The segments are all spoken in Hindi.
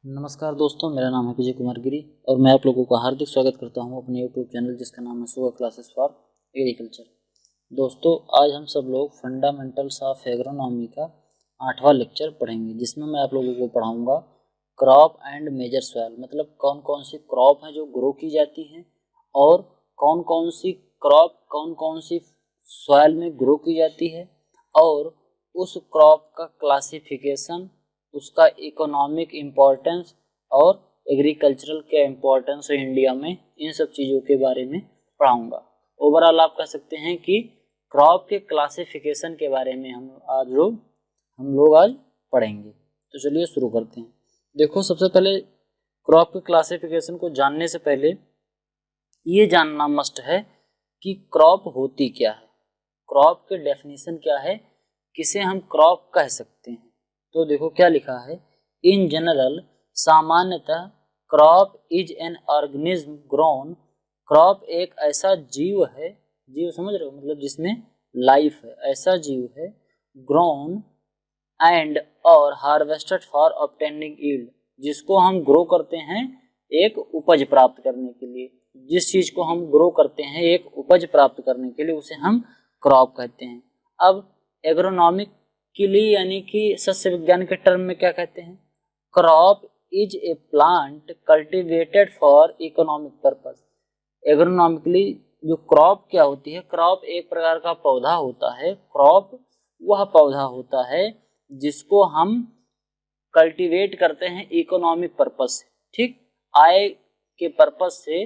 नमस्कार दोस्तों, मेरा नाम है विजय कुमार गिरी और मैं आप लोगों का हार्दिक स्वागत करता हूं अपने यूट्यूब चैनल जिसका नाम है शुगर क्लासेस फॉर एग्रीकल्चर। दोस्तों, आज हम सब लोग फंडामेंटल्स ऑफ एग्रोनॉमी का 8वां लेक्चर पढ़ेंगे, जिसमें मैं आप लोगों को पढ़ाऊंगा क्रॉप एंड मेजर सॉइल, मतलब कौन कौन सी क्रॉप हैं जो ग्रो की जाती हैं और कौन कौन सी क्रॉप कौन कौन सी सॉइल में ग्रो की जाती है और उस क्रॉप का क्लासिफिकेशन, उसका इकोनॉमिक इम्पोर्टेंस और एग्रीकल्चरल क्या इम्पोर्टेंस है इंडिया में, इन सब चीज़ों के बारे में पढ़ाऊंगा। ओवरऑल आप कह सकते हैं कि क्रॉप के क्लासिफिकेशन के बारे में हम लोग आज पढ़ेंगे। तो चलिए शुरू करते हैं। देखो, सबसे पहले क्रॉप के क्लासिफिकेशन को जानने से पहले ये जानना मस्ट है कि क्रॉप होती क्या है, क्रॉप के डेफिनेशन क्या है, किसे हम क्रॉप कह सकते हैं। तो देखो क्या लिखा है, इन जनरल, सामान्यतः crop is an organism grown. Crop एक ऐसा जीव है, जीव समझ रहे हो, मतलब जिसमें लाइफ है, ऐसा जीव है, ग्रोन एंड और हार्वेस्टेड फॉर ऑब्टेनिंग यील्ड, जिसको हम ग्रो करते हैं एक उपज प्राप्त करने के लिए। जिस चीज को हम ग्रो करते हैं एक उपज प्राप्त करने के लिए उसे हम क्रॉप कहते हैं। अब एग्रोनॉमिक के लिए यानी कि सस्य विज्ञान के टर्म में क्या कहते हैं, crop is a plant cultivated for economic purpose. Agronomically जो क्रॉप क्या होती है, क्रॉप एक प्रकार का पौधा होता है। क्रॉप वह पौधा होता है जिसको हम कल्टीवेट करते हैं इकोनॉमिक पर्पस से, ठीक, आय के पर्पस से,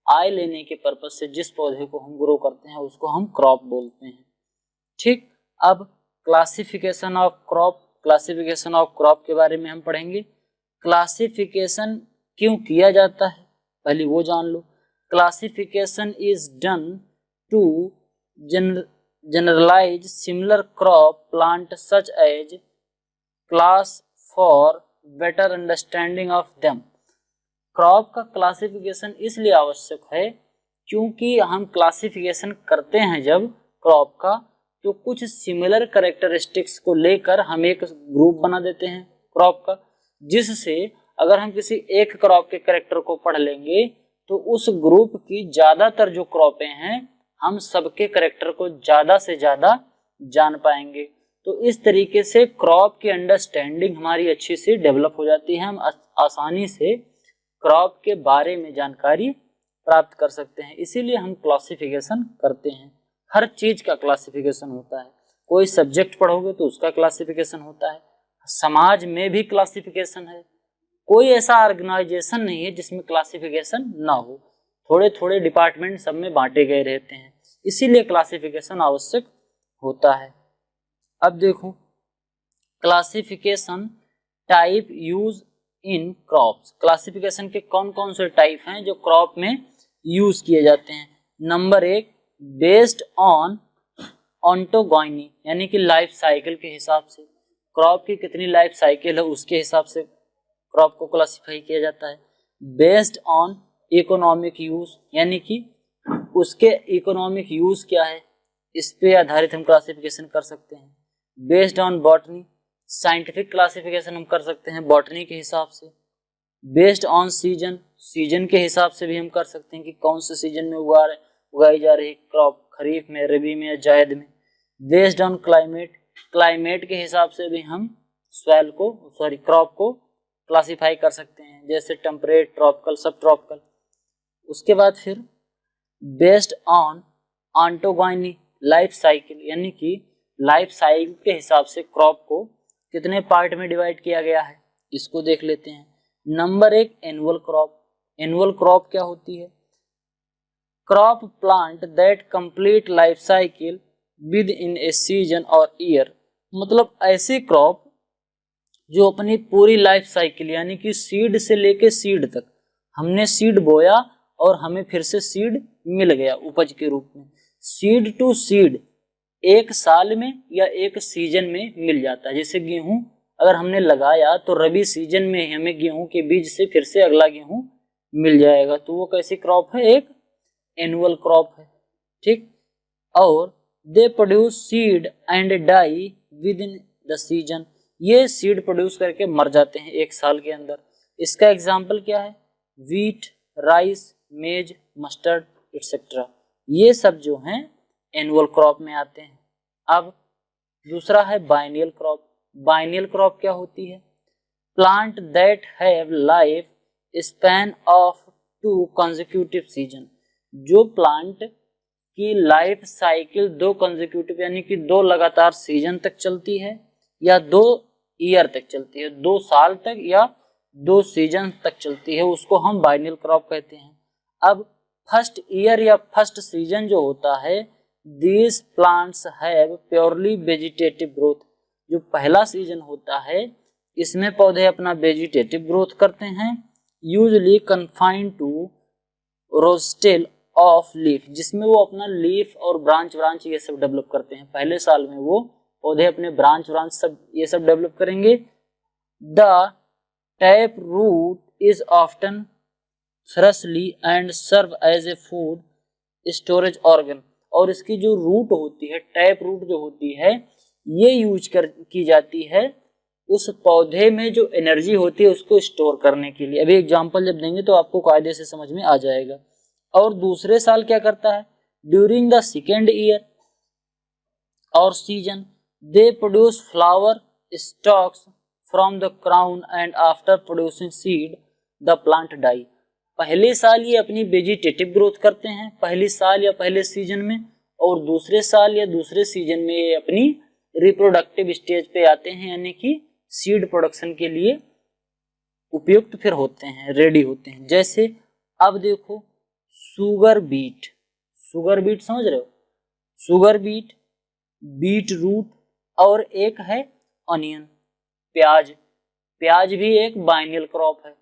आय लेने के पर्पस से जिस पौधे को हम ग्रो करते हैं उसको हम क्रॉप बोलते हैं, ठीक। अब क्लासिफिकेशन ऑफ क्रॉप के बारे में हम पढ़ेंगे। क्लासिफिकेशन क्यों किया जाता है पहले वो जान लो। Classification is done to generalize similar crop plant such as class for better understanding of them. Crop का क्लासिफिकेशन इसलिए आवश्यक है क्योंकि हम क्लासिफिकेशन करते हैं जब क्रॉप का, तो कुछ सिमिलर कैरेक्टरिस्टिक्स को लेकर हम एक ग्रुप बना देते हैं क्रॉप का, जिससे अगर हम किसी एक क्रॉप के कैरेक्टर को पढ़ लेंगे तो उस ग्रुप की ज्यादातर जो क्रॉपें हैं हम सबके कैरेक्टर को ज्यादा से ज्यादा जान पाएंगे। तो इस तरीके से क्रॉप की अंडरस्टैंडिंग हमारी अच्छी से डेवलप हो जाती है, हम आसानी से क्रॉप के बारे में जानकारी प्राप्त कर सकते हैं। इसीलिए हम क्लासिफिकेशन करते हैं। हर चीज का क्लासिफिकेशन होता है। कोई सब्जेक्ट पढ़ोगे तो उसका क्लासिफिकेशन होता है, समाज में भी क्लासिफिकेशन है। कोई ऐसा ऑर्गेनाइजेशन नहीं है जिसमें क्लासिफिकेशन ना हो, थोड़े थोड़े डिपार्टमेंट सब में बांटे गए रहते हैं, इसीलिए क्लासिफिकेशन आवश्यक होता है। अब देखो, classification type use in crops. Classification के कौन कौन से टाइप हैं जो क्रॉप में यूज किए जाते हैं। नंबर 1, बेस्ड ऑन ऑन्टोगोनी, यानी कि लाइफ साइकिल के हिसाब से, क्रॉप की कितनी लाइफ साइकिल है उसके हिसाब से क्रॉप को क्लासिफाई किया जाता है। बेस्ड ऑन इकोनॉमिक यूज, यानी कि उसके इकोनॉमिक यूज क्या है इस पे आधारित हम क्लासिफिकेशन कर सकते हैं। Based on botany, scientific classification हम कर सकते हैं बॉटनी के हिसाब से। बेस्ड ऑन सीजन, सीजन के हिसाब से भी हम कर सकते हैं कि कौन से सीजन में उगाई जा रही क्रॉप, खरीफ में, रबी में या जायद में। बेस्ड ऑन क्लाइमेट, क्लाइमेट के हिसाब से भी हम क्रॉप को क्लासिफाई कर सकते हैं, जैसे टेम्परेट, ट्रॉपिकल, सब ट्रॉपिकल। उसके बाद फिर बेस्ड ऑन ऑन्टोगोनी लाइफ साइकिल, यानी कि लाइफ साइकिल के हिसाब से क्रॉप को कितने पार्ट में डिवाइड किया गया है इसको देख लेते हैं। Number 1, annual crop. Annual crop क्या होती है, crop plant that complete life cycle with in A season और ईयर, मतलब ऐसी क्रॉप जो अपनी पूरी लाइफ साइकिल, यानी कि सीड से लेके सीड तक, हमने सीड बोया और हमें फिर से सीड मिल गया उपज के रूप में, सीड टू सीड एक साल में या एक सीजन में मिल जाता है। जैसे गेहूं अगर हमने लगाया तो रबी सीजन में हमें गेहूं के बीज से फिर से अगला गेहूं मिल जाएगा, तो वो कैसी क्रॉप है, एक एनुअल क्रॉप है, ठीक। और they produce seed and die within the season, ये सीड प्रोड्यूस करके मर जाते हैं एक साल के अंदर, इसका एग्जाम्पल क्या है, वीट, राइस, मेज, मस्टर्ड एक्सेट्रा, ये सब जो हैं एनुअल क्रॉप में आते हैं। अब दूसरा है बाइनियल क्रॉप। बाइनियल क्रॉप क्या होती है, plant that have life span of 2 consecutive season, जो प्लांट की लाइफ साइकिल 2 कंसेक्यूटिव यानी कि 2 लगातार सीजन तक चलती है या 2 ईयर तक चलती है, 2 साल तक या 2 सीजन तक चलती है, उसको हम बाइनियल क्रॉप कहते हैं। अब फर्स्ट ईयर या फर्स्ट सीजन जो होता है, these plants have purely vegetative growth, जो पहला सीजन होता है इसमें पौधे अपना वेजिटेटिव ग्रोथ करते हैं, usually confined to rosette of leaf, जिसमें वो अपना लीफ और ब्रांच ये सब डेवलप करते हैं। पहले साल में वो पौधे अपने ब्रांच सब ये सब डेवलप करेंगे। The tap root is often thrustly and serve as a food storage organ, और इसकी जो रूट होती है, टैप रूट जो होती है, ये यूज की जाती है उस पौधे में जो एनर्जी होती है उसको स्टोर करने के लिए। अभी एग्जांपल जब देंगे तो आपको कायदे से समझ में आ जाएगा। और दूसरे साल क्या करता है, during the second year or season they produce flower stalks from the crown and after producing seed the plant die. पहले साल ये अपनी वेजिटेटिव ग्रोथ करते हैं, पहले साल या पहले सीजन में, और दूसरे साल या दूसरे सीजन में ये अपनी रिप्रोडक्टिव स्टेज पे आते हैं, यानी कि सीड प्रोडक्शन के लिए उपयुक्त फिर होते हैं, रेडी होते हैं। जैसे अब देखो शुगर बीट, शुगर बीट समझ रहे हो, शुगर बीट, बीट रूट, और एक है अनियन, प्याज। प्याज भी एक बाइनियल क्रॉप है।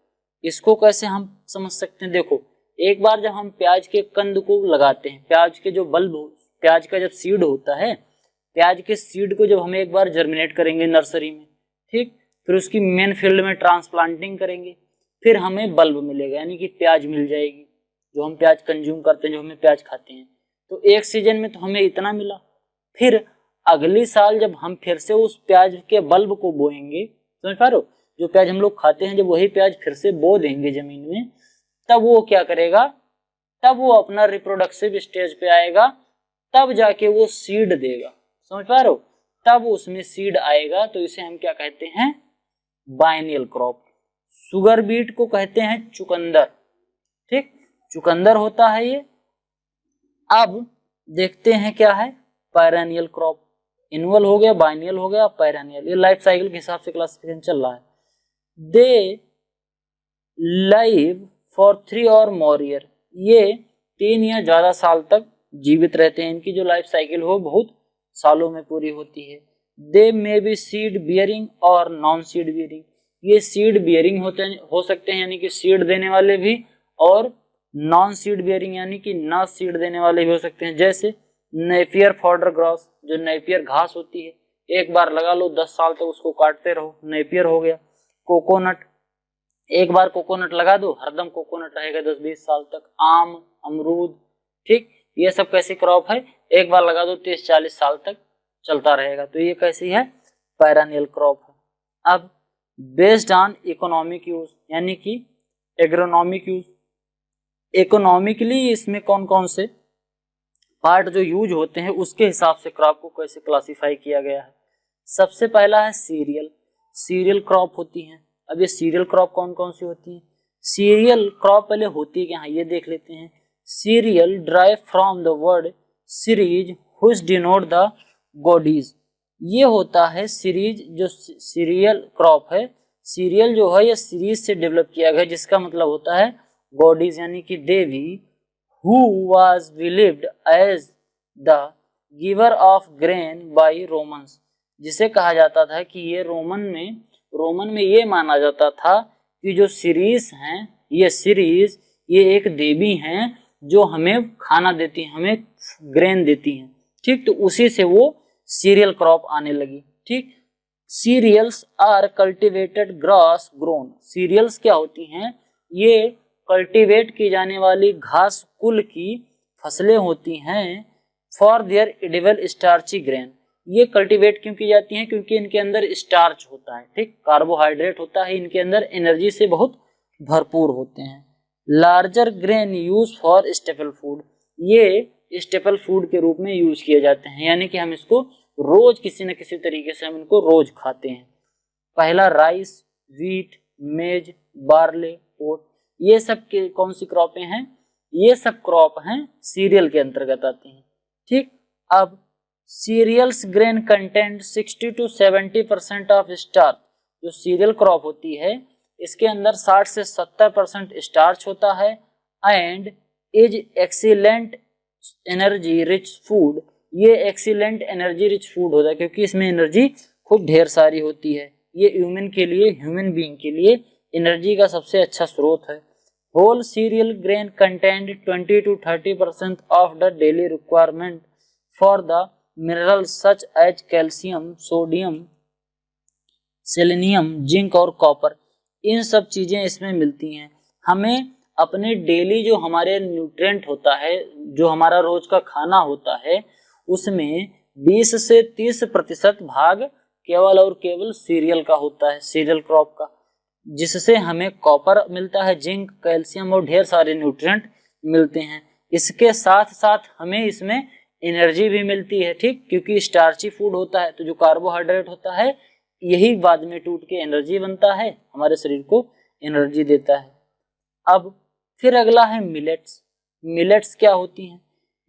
इसको कैसे हम समझ सकते हैं, देखो एक बार जब हम प्याज के कंद को लगाते हैं, प्याज के जो बल्ब, प्याज का जब सीड होता है, प्याज के सीड को जब हम एक बार जर्मिनेट करेंगे नर्सरी में, ठीक, फिर उसकी मेन फील्ड में ट्रांसप्लांटिंग करेंगे, फिर हमें बल्ब मिलेगा, यानी कि प्याज मिल जाएगी, जो हम प्याज कंज्यूम करते हैं, जो हमें प्याज खाते हैं। तो एक सीजन में तो हमें इतना मिला, फिर अगली साल जब हम फिर से उस प्याज के बल्ब को बोएंगे, समझ पा रहे हो, जो प्याज हम लोग खाते हैं, जब वही प्याज फिर से बो देंगे जमीन में, तब वो क्या करेगा, तब वो अपना रिप्रोडक्टिव स्टेज पे आएगा, तब जाके वो सीड देगा, समझ पा रहे हो, तब उसमें सीड आएगा। तो इसे हम क्या कहते हैं, बाइनियल क्रॉप। शुगर बीट को कहते हैं चुकंदर, ठीक, चुकंदर होता है ये। अब देखते हैं क्या है, पेरेनियल क्रॉप। एनुअल हो गया, बाइनियल हो गया, पेरेनियल, ये लाइफ साइकिल के हिसाब से क्लासिफिकेशन चल रहा है। दे लाइव फॉर 3 और मोर ईयर, ये 3 या ज्यादा साल तक जीवित रहते हैं, इनकी जो लाइफ साइकिल हो बहुत सालों में पूरी होती है। दे मे बी सीड बियरिंग और नॉन सीड बियरिंग, ये सीड बियरिंग हो सकते हैं, यानी कि सीड देने वाले भी, और नॉन सीड बियरिंग यानी कि ना सीड देने वाले भी हो सकते हैं। जैसे नेपियर फॉडर ग्रास, जो नेपियर घास होती है, एक बार लगा लो 10 साल तक उसको काटते रहो, नेपियर हो गया। कोकोनट, एक बार कोकोनट लगा दो, हरदम कोकोनट रहेगा 10-20 साल तक। आम, अमरूद, ठीक, ये सब कैसी क्रॉप है, एक बार लगा दो 30-40 साल तक चलता रहेगा, तो ये कैसी है, पेरेनियल क्रॉप है। अब बेस्ड ऑन इकोनॉमिक यूज, यानी कि एग्रोनॉमिक यूज, इकोनॉमिकली इसमें कौन कौन से पार्ट जो यूज होते हैं उसके हिसाब से क्रॉप को कैसे क्लासिफाई किया गया है। सबसे पहला है सीरियल, सीरियल क्रॉप होती हैं। अब ये सीरियल क्रॉप कौन कौन सी होती हैं, सीरियल क्रॉप पहले होती है क्या, ये देख लेते हैं। Cereal derive from the word Ceres which denote the goddess, ये होता है सीरीज, जो सीरियल क्रॉप है, सीरियल जो है ये सीरीज से डेवलप किया गया, जिसका मतलब होता है गॉडीज, यानी कि देवी, who was believed as the giver of grain by Romans, जिसे कहा जाता था कि ये रोमन में ये माना जाता था कि जो सीरीज हैं, ये सीरीज ये एक देवी हैं जो हमें खाना देती हैं, हमें ग्रेन देती हैं, ठीक, तो उसी से वो सीरियल क्रॉप आने लगी, ठीक। Cereals are cultivated grass grown, cereals क्या होती हैं, ये कल्टीवेट की जाने वाली घास कुल की फसलें होती हैं। For their edible starchy grain, ये कल्टीवेट क्यों की जाती हैं, क्योंकि इनके अंदर स्टार्च होता है, ठीक, कार्बोहाइड्रेट होता है, इनके अंदर एनर्जी से बहुत भरपूर होते हैं। Larger grain use for staple food, ये स्टेपल फूड के रूप में यूज किए जाते हैं, यानी कि हम इसको रोज किसी न किसी तरीके से हम इनको रोज खाते हैं। पहला राइस, व्हीट, मेज, बार्ले, ओट, ये सब के कौन सी क्रॉपें हैं? ये सब क्रॉप हैं सीरियल के अंतर्गत आती हैं। ठीक, अब cereals grain content 60 to 70% of starch, जो सीरियल क्रॉप होती है इसके अंदर 60 से 70% स्टार्च होता है, and is excellent energy rich food, ये एक्सीलेंट एनर्जी रिच फूड होता है क्योंकि इसमें एनर्जी खूब ढेर सारी होती है। ये ह्यूमन बीइंग के लिए एनर्जी का सबसे अच्छा स्रोत है। Whole cereal grain content 20 to 30% of the daily requirement for the minerals such as calcium, sodium, selenium, zinc और कॉपर, इन सब चीजें इसमें मिलती हैं। हमें अपने डेली जो हमारे न्यूट्रिएंट होता है, जो हमारा रोज का खाना होता है, उसमें 20 से 30% भाग केवल और केवल सीरियल का होता है, सीरियल क्रॉप का, जिससे हमें कॉपर मिलता है, जिंक, कैल्शियम और ढेर सारे न्यूट्रिएंट मिलते हैं। इसके साथ साथ हमें इसमें एनर्जी भी मिलती है। ठीक, क्योंकि स्टार्ची फूड होता है तो जो कार्बोहाइड्रेट होता है यही बाद में टूट के एनर्जी बनता है, हमारे शरीर को एनर्जी देता है। अब फिर अगला है मिलेट्स। मिलेट्स क्या होती हैं?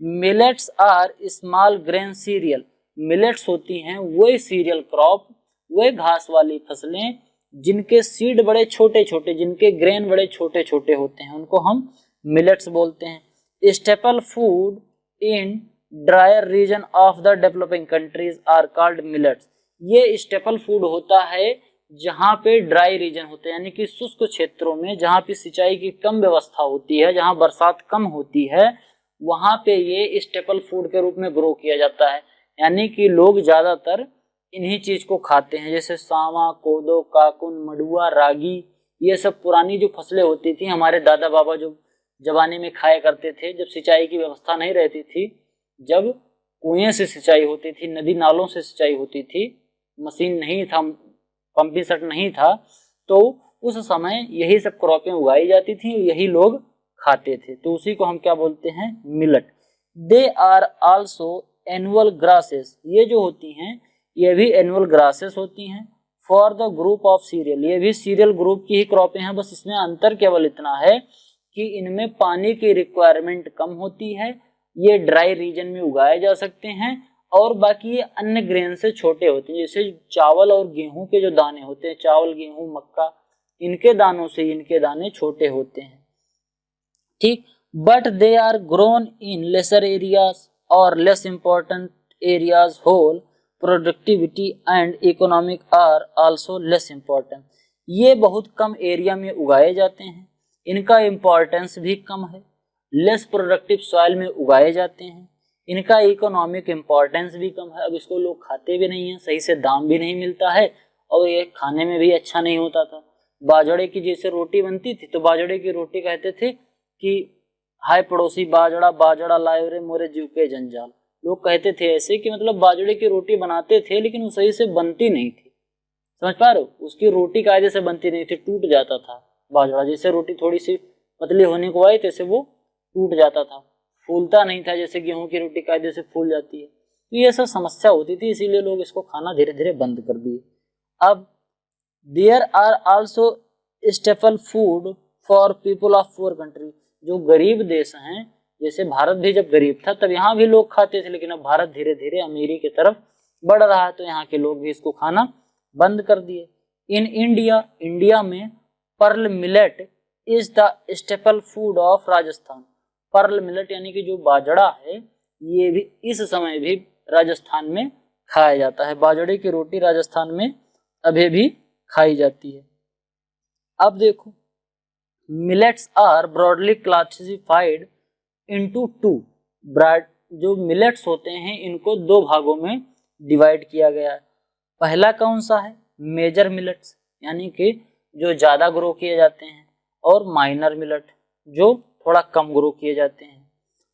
Millets are small grain cereal, millets होती हैं वही सीरियल क्रॉप, वही घास वाली फसलें जिनके सीड बड़े छोटे छोटे, जिनके ग्रेन बड़े छोटे छोटे होते हैं, उनको हम मिलेट्स बोलते हैं। Staple food in dryer region of the developing countries are called millets, ये स्टेपल फूड होता है जहाँ पे ड्राई रीजन होते हैं, यानी कि शुष्क क्षेत्रों में जहाँ पे सिंचाई की कम व्यवस्था होती है, जहाँ बरसात कम होती है, वहां पे ये स्टेपल फूड के रूप में ग्रो किया जाता है। यानी कि लोग ज्यादातर इन्हीं चीज को खाते हैं, जैसे सावा, कोदो, काकुन, मडुआ, रागी, ये सब पुरानी जो फसलें होती थी हमारे दादा बाबा जो जमाने में खाया करते थे, जब सिंचाई की व्यवस्था नहीं रहती थी, जब कुएं से सिंचाई होती थी, नदी नालों से सिंचाई होती थी, मशीन नहीं था, पंपिंग सेट नहीं था, तो उस समय यही सब क्रॉपें उगाई जाती थी, यही लोग खाते थे, तो उसी को हम क्या बोलते हैं? Millet. They are also annual grasses, ये जो होती हैं ये भी एनुअल ग्रासेस होती हैं। For the group of serial, ये भी सीरियल ग्रुप की ही क्रॉपें हैं, बस इसमें अंतर केवल इतना है कि इनमें पानी की रिक्वायरमेंट कम होती है, ये ड्राई रीजन में उगाए जा सकते हैं, और बाकी ये अन्य ग्रेन से छोटे होते हैं, जैसे चावल और गेहूं के जो दाने होते हैं, चावल, गेहूं, मक्का, इनके दानों से इनके दाने छोटे होते हैं। ठीक, but they are grown in lesser areas और less important areas, whole productivity and economic are also less important, ये बहुत कम एरिया में उगाए जाते हैं, इनका इंपॉर्टेंस भी कम है, लेस प्रोडक्टिव सॉइल में उगाए जाते हैं, इनका इकोनॉमिक इंपॉर्टेंस भी कम है। अब इसको लोग खाते भी नहीं है, सही से दाम भी नहीं मिलता है, और ये खाने में भी अच्छा नहीं होता था। बाजरे की जैसे रोटी बनती थी तो बाजरे की रोटी कहते थे कि हाय पड़ोसी बाजरा, बाजरा लाए रे मोरे जीव के जंजाल, लोग कहते थे ऐसे कि मतलब बाजरे की रोटी बनाते थे लेकिन वो सही से बनती नहीं थी, समझ पा रहे हो? उसकी रोटी कायदे से बनती नहीं थी, टूट जाता था बाजरा, जैसे रोटी थोड़ी सी पतली होने को आई तैसे वो टूट जाता था, फूलता नहीं था जैसे गेहूं की रोटी कायदे से फूल जाती है। तो ये सब समस्या होती थी, इसीलिए लोग इसको खाना धीरे धीरे बंद कर दिए। अब there are also staple food for people of poor country, जो गरीब देश हैं, जैसे भारत भी जब गरीब था तब यहाँ भी लोग खाते थे, लेकिन अब भारत धीरे धीरे अमीरी की तरफ बढ़ रहा है तो यहाँ के लोग भी इसको खाना बंद कर दिए। इन इंडिया, इंडिया में pearl millet is the staple food of Rajasthan, pearl millet यानी कि जो बाजरा है ये भी इस समय भी राजस्थान में खाया जाता है, बाजरे की रोटी राजस्थान में अभी भी खाई जाती है। अब देखो, millets are broadly classified into two, जो मिलेट्स होते हैं इनको दो भागों में डिवाइड किया गया है। पहला कौन सा है? मेजर मिलेट्स, यानी कि जो ज्यादा ग्रो किए जाते हैं, और माइनर मिलेट जो थोड़ा कम ग्रो किए जाते हैं।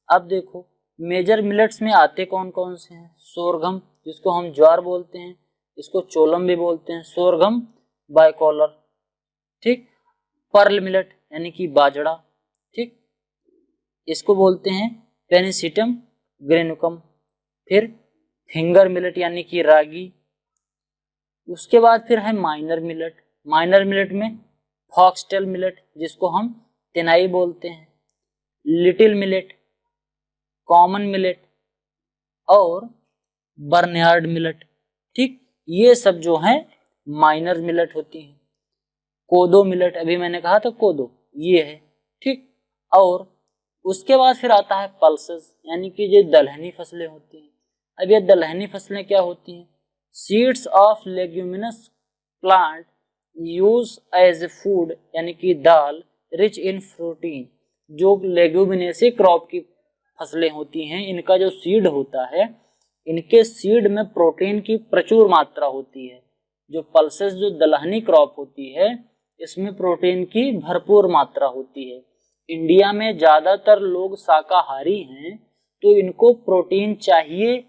अब देखो, मेजर मिलेट्स में आते कौन कौन से हैं? सोरगम, जिसको हम ज्वार बोलते हैं, इसको चोलम भी बोलते हैं, सोरगम, बाइकोलर। ठीक, पर्ल मिलेट यानी कि बाजरा, ठीक, इसको बोलते हैं पेनिसिटम ग्रेनुकम। फिर फिंगर मिलेट यानी कि रागी। उसके बाद फिर है माइनर मिलेट। माइनर मिलेट में फॉक्सटेल मिलेट जिसको हम तेनाई बोलते हैं, लिटिल मिलेट, कॉमन मिलेट और बर्नयार्ड मिलेट, ठीक, ये सब जो है माइनर मिलेट होती हैं। कोदो मिलेट, अभी मैंने कहा था कोदो, ये है, ठीक। और उसके बाद फिर आता है पल्सेस यानी कि ये दलहनी फसलें होती हैं। अब ये दलहनी फसलें क्या होती हैं? Seeds of leguminous plant use as a food यानी कि दाल, रिच इन प्रोटीन। जो लेग्यूमिनेसी क्रॉप की फसलें होती हैं, इनका जो सीड होता है, इनके सीड में प्रोटीन की प्रचुर मात्रा होती है। जो पल्सेस, जो दलहनी क्रॉप होती है, इसमें प्रोटीन की भरपूर मात्रा होती है। इंडिया में ज्यादातर लोग शाकाहारी हैं, तो इनको प्रोटीन चाहिए,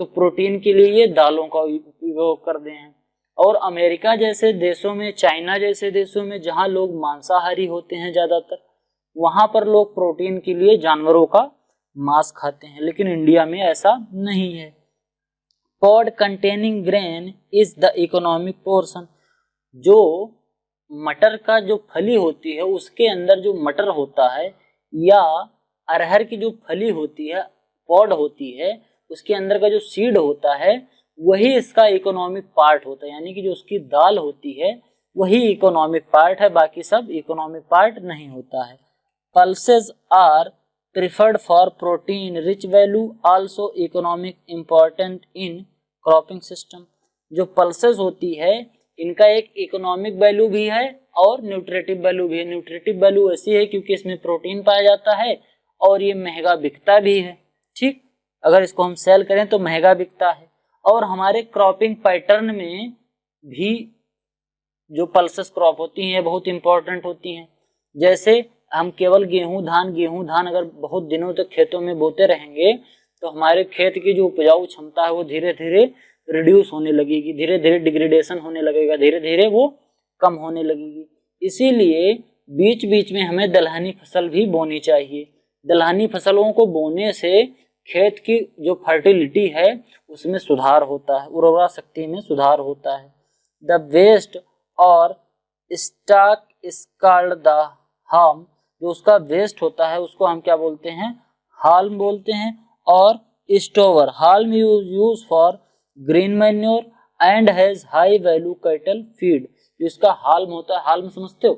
तो प्रोटीन के लिए ये दालों का उपयोग करते हैं। और अमेरिका जैसे देशों में, चाइना जैसे देशों में जहां लोग मांसाहारी होते हैं ज्यादातर, वहां पर लोग प्रोटीन के लिए जानवरों का मांस खाते हैं, लेकिन इंडिया में ऐसा नहीं है। Pod containing grain is the economic portion. जो मटर का जो फली होती है, उसके अंदर जो मटर होता है, या अरहर की जो फली होती है, पॉड होती है, उसके अंदर का जो सीड होता है, वही इसका इकोनॉमिक पार्ट होता है। यानी कि जो उसकी दाल होती है वही इकोनॉमिक पार्ट है, बाकी सब इकोनॉमिक पार्ट नहीं होता है। Pulses are preferred for protein rich value, also economic important in cropping system. जो पल्सेस होती है, इनका एक इकोनॉमिक वैल्यू भी है और न्यूट्रिटिव वैल्यू भी है। न्यूट्रिटिव वैल्यू ऐसी है क्योंकि इसमें प्रोटीन पाया जाता है और ये महंगा बिकता भी है, ठीक, अगर इसको हम सेल करें तो महंगा बिकता है। और हमारे क्रॉपिंग पैटर्न में भी जो पल्सेस क्रॉप होती हैं बहुत इंपॉर्टेंट होती हैं। जैसे हम केवल गेहूं धान अगर बहुत दिनों तक खेतों में बोते रहेंगे, तो हमारे खेत की जो उपजाऊ क्षमता है वो धीरे धीरे रिड्यूस होने लगेगी, धीरे धीरे डिग्रेडेशन होने लगेगा, धीरे धीरे वो कम होने लगेगी। इसीलिए बीच बीच में हमें दलहनी फसल भी बोनी चाहिए। दलहनी फसलों को बोने से खेत की जो फर्टिलिटी है उसमें सुधार होता है, उर्वरा शक्ति में सुधार होता है। द वेस्ट और स्टॉक इज कॉल्ड द हाल्म। जो उसका वेस्ट होता है उसको हम क्या बोलते हैं? हाल्म बोलते हैं। और स्टोवर, हाल्म use for green manure and has high value cattle feed. जो इसका हाल्म होता है, हाल्म समझते हो?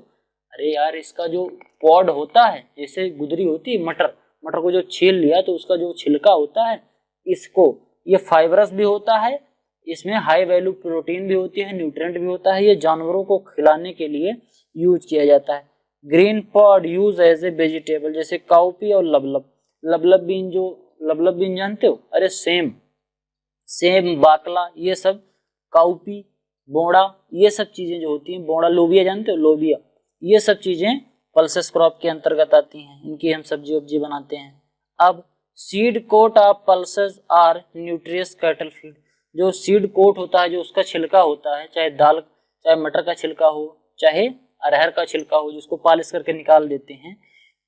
अरे यार, इसका जो पॉड होता है, जैसे गुदरी होती है, मटर को जो छील लिया तो उसका जो छिलका होता है, इसको, ये फाइबरस भी होता है, इसमें हाई वैल्यू प्रोटीन भी होती है, न्यूट्रिएंट भी होता है, ये जानवरों को खिलाने के लिए यूज किया जाता है। Green pod use as a vegetable, जैसे काउपी और लबलब बीन। जो लबलब बीन जानते हो? अरे सेम, बाकला, ये सब, काउपी, बोड़ा, ये सब चीजें जो होती हैं, बोड़ा, लोबिया जानते हो? लोबिया, ये सब चीजें पल्सेस क्रॉप के अंतर्गत आती हैं, इनकी हम सब्जी वब्जी बनाते हैं। अब seed coat of pulses are nutritious cattle feed. जो सीड कोट होता है, जो उसका छिलका होता है, चाहे दाल, चाहे मटर का छिलका हो, चाहे अरहर का छिलका हो, जिसको पॉलिश करके निकाल देते हैं,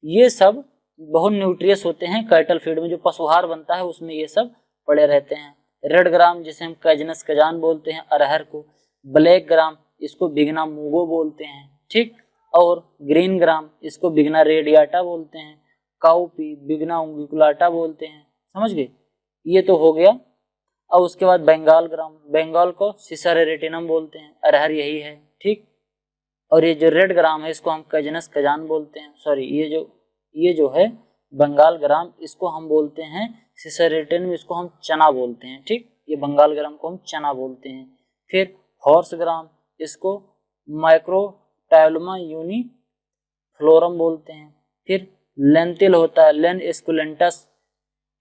ये सब बहुत न्यूट्रियस होते हैं कैटल फीड में। जो पशुहार बनता है उसमें ये सब पड़े रहते हैं। रेड ग्राम, जिसे हम कैजनस कजान बोलते हैं अरहर को, ब्लैक ग्राम, इसको बिगना मूगो बोलते हैं, ठीक, और ग्रीन ग्राम, इसको बिगना रेडियाटा बोलते हैं, काउपी, बिगना उंगुलाटा बोलते हैं। समझ गए? ये तो हो गया। और उसके बाद बंगाल ग्राम, बंगाल को सिसर रेटिनम बोलते हैं, अरहर यही है, ठीक। और ये जो रेड ग्राम है इसको हम कैजनस कजान बोलते हैं, सॉरी, ये जो है बंगाल ग्राम, इसको हम बोलते हैं सिसरेटिनम, इसको हम चना बोलते हैं, ठीक। ये बंगाल ग्राम को हम चना बोलते हैं। फिर हॉर्स ग्राम, इसको माइक्रोटाइलमा यूनिफ्लोरम बोलते हैं। फिर लेंटिल होता है, लेन एस्कुलेंटस।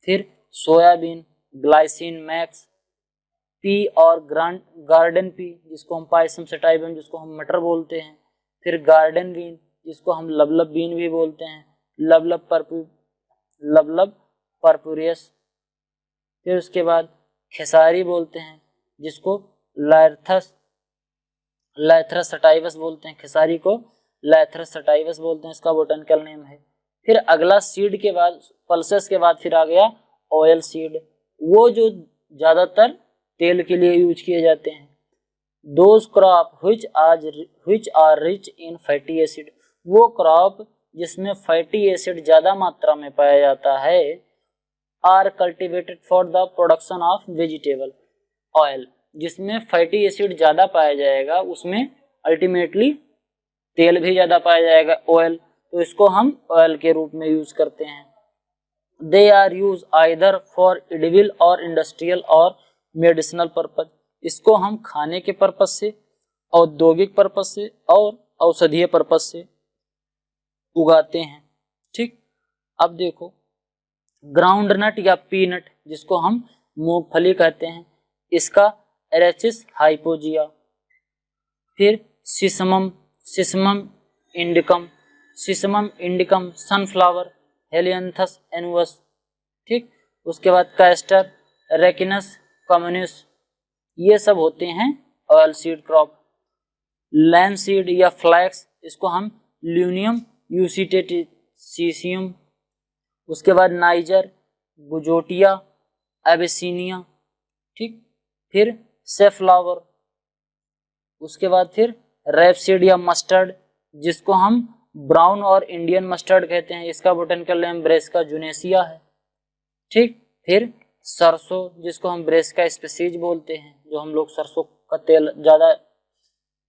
फिर सोयाबीन, ग्लाइसिन मैक्स। पी और गार्डन पी, जिसको हम पायसम सटाइबम, जिसको हम मटर बोलते हैं। फिर गार्डन बीन, जिसको हम लबलब बीन भी बोलते हैं, लबलब परपुरियस। फिर उसके बाद खेसारी बोलते हैं, जिसको लाइथरस सटाइवस बोलते हैं, खेसारी को लैथरस सटाइवस बोलते हैं, इसका बोटेनिकल नेम है। फिर अगला सीड के बाद, पल्सेस के बाद फिर आ गया ऑयल सीड, वो जो ज्यादातर तेल के लिए यूज किए जाते हैं। Those crop which are rich in fatty acid, वो क्रॉप जिसमें फैटी एसिड ज्यादा मात्रा में पाया जाता है, are cultivated for the production of vegetable oil, जिसमें फैटी एसिड ज्यादा पाया जाएगा उसमें अल्टीमेटली तेल भी ज्यादा पाया जाएगा, ऑयल, तो इसको हम ऑयल के रूप में यूज करते हैं। They are use either for edible or industrial or medicinal purpose, इसको हम खाने के पर्पज से, औद्योगिक पर्पज से और औषधीय पर्पज से उगाते हैं। ठीक, अब देखो ग्राउंड नट या पीनट जिसको हम मूंगफली कहते हैं, इसका एरेचिस हाइपोजिया। फिर सिसमम इंडिकम सनफ्लावर हेलियंथस एनुअस। ठीक, उसके बाद कैस्टर रेकिनस कम्युनिस, ये सब होते हैं ऑयल सीड क्रॉप। लैन सीड या फ्लैक्स, इसको हम ल्यूनियम यूसिटेटिसियम। उसके बाद नाइजर, गुजोटिया, एबिसिनिया। ठीक, फिर सेफ्लावर। उसके बाद फिर रेपसीड या मस्टर्ड, जिसको हम ब्राउन और इंडियन मस्टर्ड कहते हैं, इसका बोटेनिकल नेम ब्रेस्का जुनेसिया है। ठीक, फिर सरसों, जिसको हम ब्रेस्का स्पेसीज बोलते हैं, जो हम लोग सरसों का तेल ज्यादा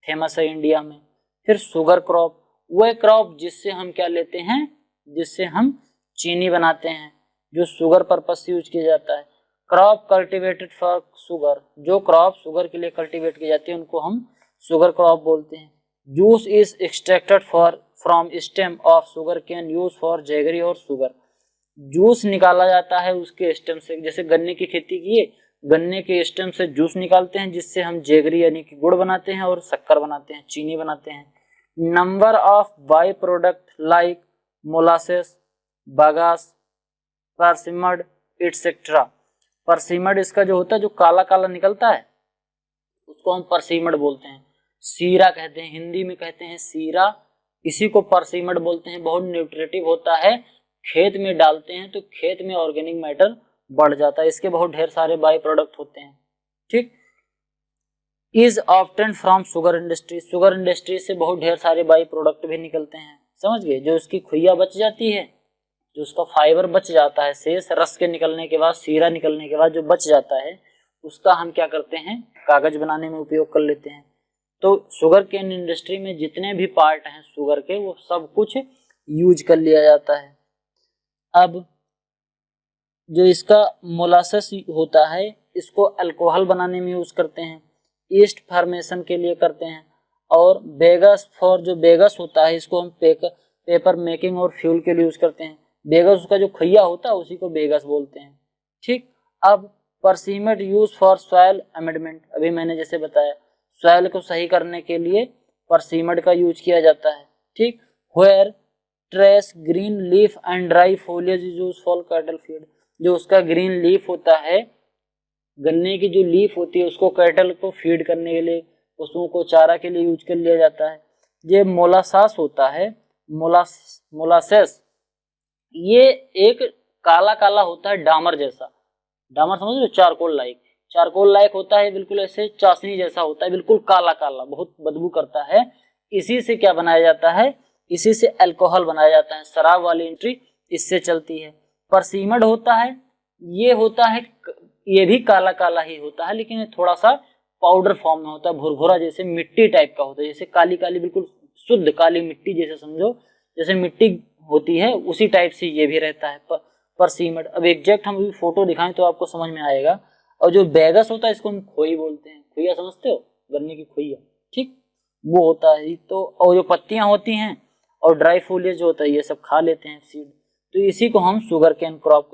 फेमस है इंडिया में। फिर शुगर क्रॉप, वह क्रॉप जिससे हम क्या लेते हैं, जिससे हम चीनी बनाते हैं, जो शुगर पर्पज से यूज किया जाता है। क्रॉप कल्टीवेटेड फॉर शुगर, जो क्रॉप शुगर के लिए कल्टीवेट की जाती है उनको हम शुगर क्रॉप बोलते हैं। Juice is extracted from stem of sugar cane use for jaggery और शुगर, जूस निकाला जाता है उसके स्टेम से, जैसे गन्ने की खेती किए, गन्ने के स्टेम से जूस निकालते हैं जिससे हम जैगरी यानी कि गुड़ बनाते हैं और शक्कर बनाते हैं, चीनी बनाते हैं। Number of by product like molasses, bagasse, press mud etcetera. Press mud इसका जो होता है, जो काला काला निकलता है, उसको हम परसिमड बोलते हैं। सीरा कहते हैं, हिंदी में कहते हैं सीरा, इसी को परसिमड बोलते हैं। बहुत न्यूट्रिटिव होता है, खेत में डालते हैं तो खेत में ऑर्गेनिक मैटर बढ़ जाता है, इसके बहुत ढेर सारे बाई प्रोडक्ट होते हैं। ठीक, is obtain from sugar industry, sugar industry से बहुत ढेर सारे बाई प्रोडक्ट भी निकलते हैं, समझ गए। जो उसकी खुइया बच जाती है, जो उसका फाइबर बच जाता है, शेष रस के निकलने के बाद, सीरा निकलने के बाद जो बच जाता है, उसका हम क्या करते हैं, कागज बनाने में उपयोग कर लेते हैं। तो शुगर केन इंडस्ट्री में जितने भी पार्ट हैं शुगर के, वो सब कुछ यूज कर लिया जाता है। अब जो इसका मोलासेस होता है, इसको अल्कोहल बनाने में यूज करते हैं, ईस्ट फॉर्मेशन के लिए करते हैं, और बेगस फॉर, जो बेगस होता है इसको हम पेपर मेकिंग और फ्यूल के लिए यूज करते हैं। बेगस उसका जो खैया होता है उसी को बेगस बोलते हैं। ठीक, अब परसिमड यूज फॉर सॉइल अमेंडमेंट, अभी मैंने जैसे बताया सॉइल को सही करने के लिए परसिमड का यूज किया जाता है। ठीक, whereas green leaf and dry foliage is used for cattle feed, जो उसका ग्रीन लीफ होता है, गन्ने की जो लीफ होती है उसको कैटल को फीड करने के लिए, पशुओं को चारा के लिए यूज कर लिया जाता है। ये मोलासास होता है, मोलासेस, ये एक काला काला होता है, डामर जैसा, डामर समझ लो, चारकोल लाइक होता है, बिल्कुल ऐसे चाशनी जैसा होता है, बिल्कुल काला काला, बहुत बदबू करता है। इसी से क्या बनाया जाता है, इसी से अल्कोहल बनाया जाता है, शराब वाली एंट्री इससे चलती है। परसिमड होता है, ये होता है, ये भी काला काला ही होता है, लेकिन थोड़ा सा पाउडर फॉर्म में होता है, भुरभुरा जैसे मिट्टी टाइप का होता है, जैसे काली काली बिल्कुल शुद्ध काली मिट्टी जैसे समझो, जैसे मिट्टी होती है उसी टाइप से ये भी रहता है परसिमड। अब एग्जैक्ट हम फोटो दिखाएं तो आपको समझ में आएगा। और जो बेगस होता है इसको हम खोई बोलते हैं, खोइया समझते हो, गन्ने की खोइया, ठीक, वो होता है। तो और जो पत्तियां होती हैं और ड्राई फोलियज जो होता है ये सब खा लेते हैं सीड, तो इसी को हम शुगर क्रॉप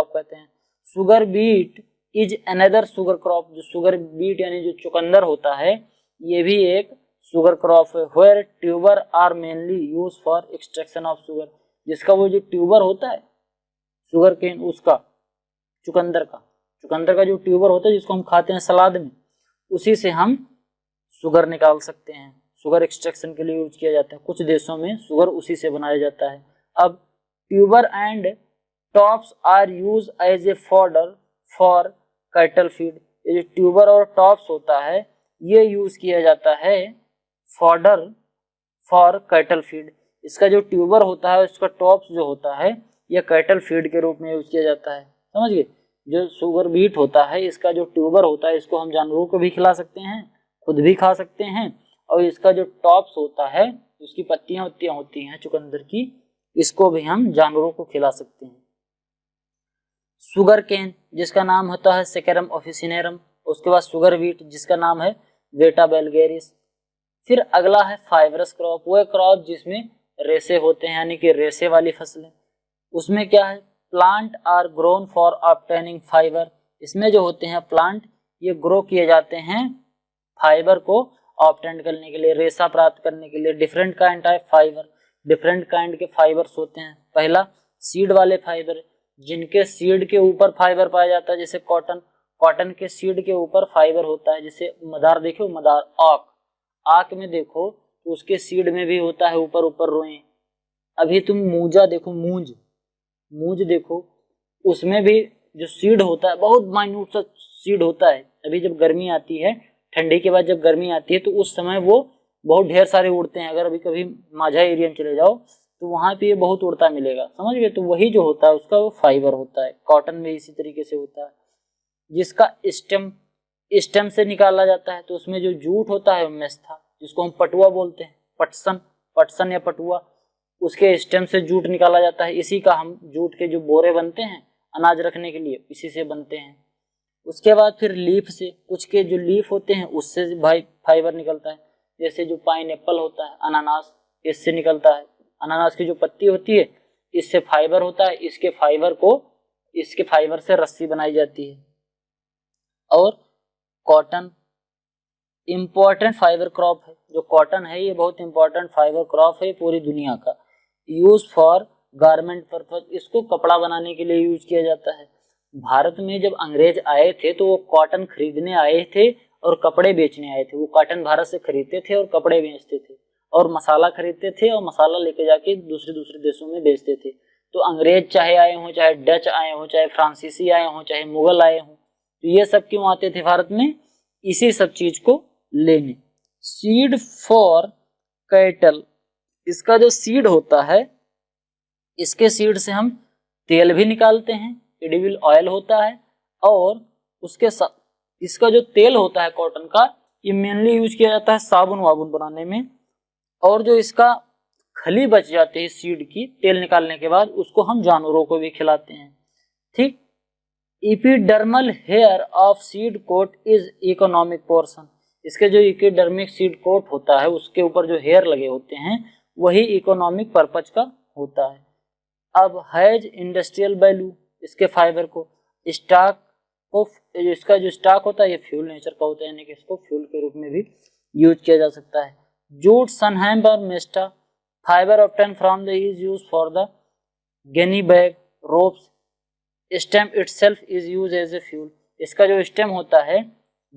कहते हैं। Sugar beet is another sugar crop, जो शुगर बीट यानी जो चुकंदर होता है ये भी एक शुगर क्रॉप है। Where tuber are mainly use for extraction of sugar, जिसका वो जो ट्यूबर होता है शुगर केन, उसका चुकंदर का जो ट्यूबर होता है जिसको हम खाते हैं सलाद में, उसी से हम शुगर निकाल सकते हैं, शुगर एक्सट्रैक्शन के लिए यूज किया जाता है। कुछ देशों में शुगर उसी से बनाया जाता है। अब tuber and tops are use as a fodder for cattle feed. ये जो ट्यूबर और टॉप्स होता है ये यूज किया जाता है फॉडर फॉर कैटल फीड। इसका जो ट्यूबर होता है उसका टॉप्स जो होता है यह कैटल फीड के रूप में यूज किया जाता है। समझ गए। जो शुगर बीट होता है इसका जो ट्यूबर होता है इसको हम जानवरों को भी खिला सकते हैं, खुद भी खा सकते हैं, और इसका जो टॉप्स होता है उसकी पत्तियां होती हैं चुकंदर की, इसको भी हम जानवरों को खिला सकते हैं। शुगर केन जिसका नाम होता है सेकेरम ऑफिसिनेरम, उसके बाद शुगर बीट जिसका नाम है वेटा बेलगेरिस। फिर अगला है फाइबरस क्रॉप, वह क्रॉप जिसमें रेशे होते हैं यानी कि रेशे वाली फसलें। उसमें क्या है, plant are grown for obtaining fibre. इसमें जो होते हैं प्लांट ये ग्रो किए जाते हैं फाइबर को ऑब्टेन करने के लिए, रेशा प्राप्त करने के लिए। Different kind of fibre, different kind के फाइबर्स होते हैं। पहला सीड वाले फाइबर जिनके सीड के ऊपर फाइबर पाया जाता है, जैसे कॉटन, कॉटन के सीड के ऊपर फाइबर होता है। जैसे मदार देखो, मदार आक, आक में देखो तो उसके सीड में भी होता है ऊपर ऊपर रोएं। अभी तुम मूजा देखो, मूंज, मूंज देखो उसमें भी जो सीड होता है बहुत माइन्यूट सा सीड होता है। अभी जब गर्मी आती है, ठंडी के बाद जब गर्मी आती है तो उस समय वो बहुत ढेर सारे उड़ते हैं। अगर अभी कभी माझा एरिया में चले जाओ तो वहां पे ये बहुत उड़ता मिलेगा, समझ गए। तो वही जो होता है उसका वो फाइबर होता है। कॉटन में इसी तरीके से होता है। जिसका स्टेम से निकाला जाता है तो उसमें जो जूट होता है मेस्था, जिसको हम पटुआ बोलते हैं, पटसन या पटुआ, उसके स्टेम से जूट निकाला जाता है। इसी का हम जूट के जो बोरे बनते हैं अनाज रखने के लिए इसी से बनते हैं। उसके बाद फिर लीफ से, कुछ के जो लीफ होते हैं उससे भाई फाइबर निकलता है। जैसे जो पाइनएप्पल होता है, अनानास, इससे निकलता है। अनानास की जो पत्ती होती है इससे फाइबर होता है। इसके फाइबर से रस्सी बनाई जाती है। और कॉटन इंपॉर्टेंट फाइबर क्रॉप है। जो कॉटन है ये बहुत इंपॉर्टेंट फाइबर क्रॉप है पूरी दुनिया का। यूज फॉर गारमेंट पर्पज, इसको कपड़ा बनाने के लिए यूज किया जाता है। भारत में जब अंग्रेज आए थे तो वो कॉटन खरीदने आए थे और कपड़े बेचने आए थे। वो कॉटन भारत से खरीदते थे और कपड़े बेचते थे, और मसाला खरीदते थे और मसाला लेके जाके दूसरे दूसरे देशों में बेचते थे। तो अंग्रेज चाहे आए हों, चाहे डच आए हों, चाहे फ्रांसीसी आए हों, चाहे मुगल आए हों, तो ये सब क्यों आते थे भारत में? इसी सब चीज को लेने। सीड फॉर कैटल, इसका जो सीड होता है इसके सीड से हम तेल भी निकालते हैं, एडिबल ऑयल होता है। और उसके साथ इसका जो तेल होता है कॉटन का, ये मेनली यूज किया जाता है साबुन वाबुन बनाने में। और जो इसका खली बच जाती है सीड की, तेल निकालने के बाद उसको हम जानवरों को भी खिलाते हैं। ठीक। Epidermal hair of seed coat is economic portion, इसके जो इपिडर्मिक सीड कोट होता है उसके ऊपर जो हेयर लगे होते हैं वही इकोनॉमिक पर्पज का होता है। अब हैज इंडस्ट्रियल वैल्यू, इसके फाइबर को, स्टॉक को, इसका जो स्टॉक होता है ये फ्यूल नेचर का होता है, यानी कि इसको फ्यूल के रूप में भी यूज किया जा सकता है। जूट, सनहैम्प और mesta fiber obtain from the is use for the gunny bag, ropes. Stem itself is use as a fuel, इसका जो स्टेम होता है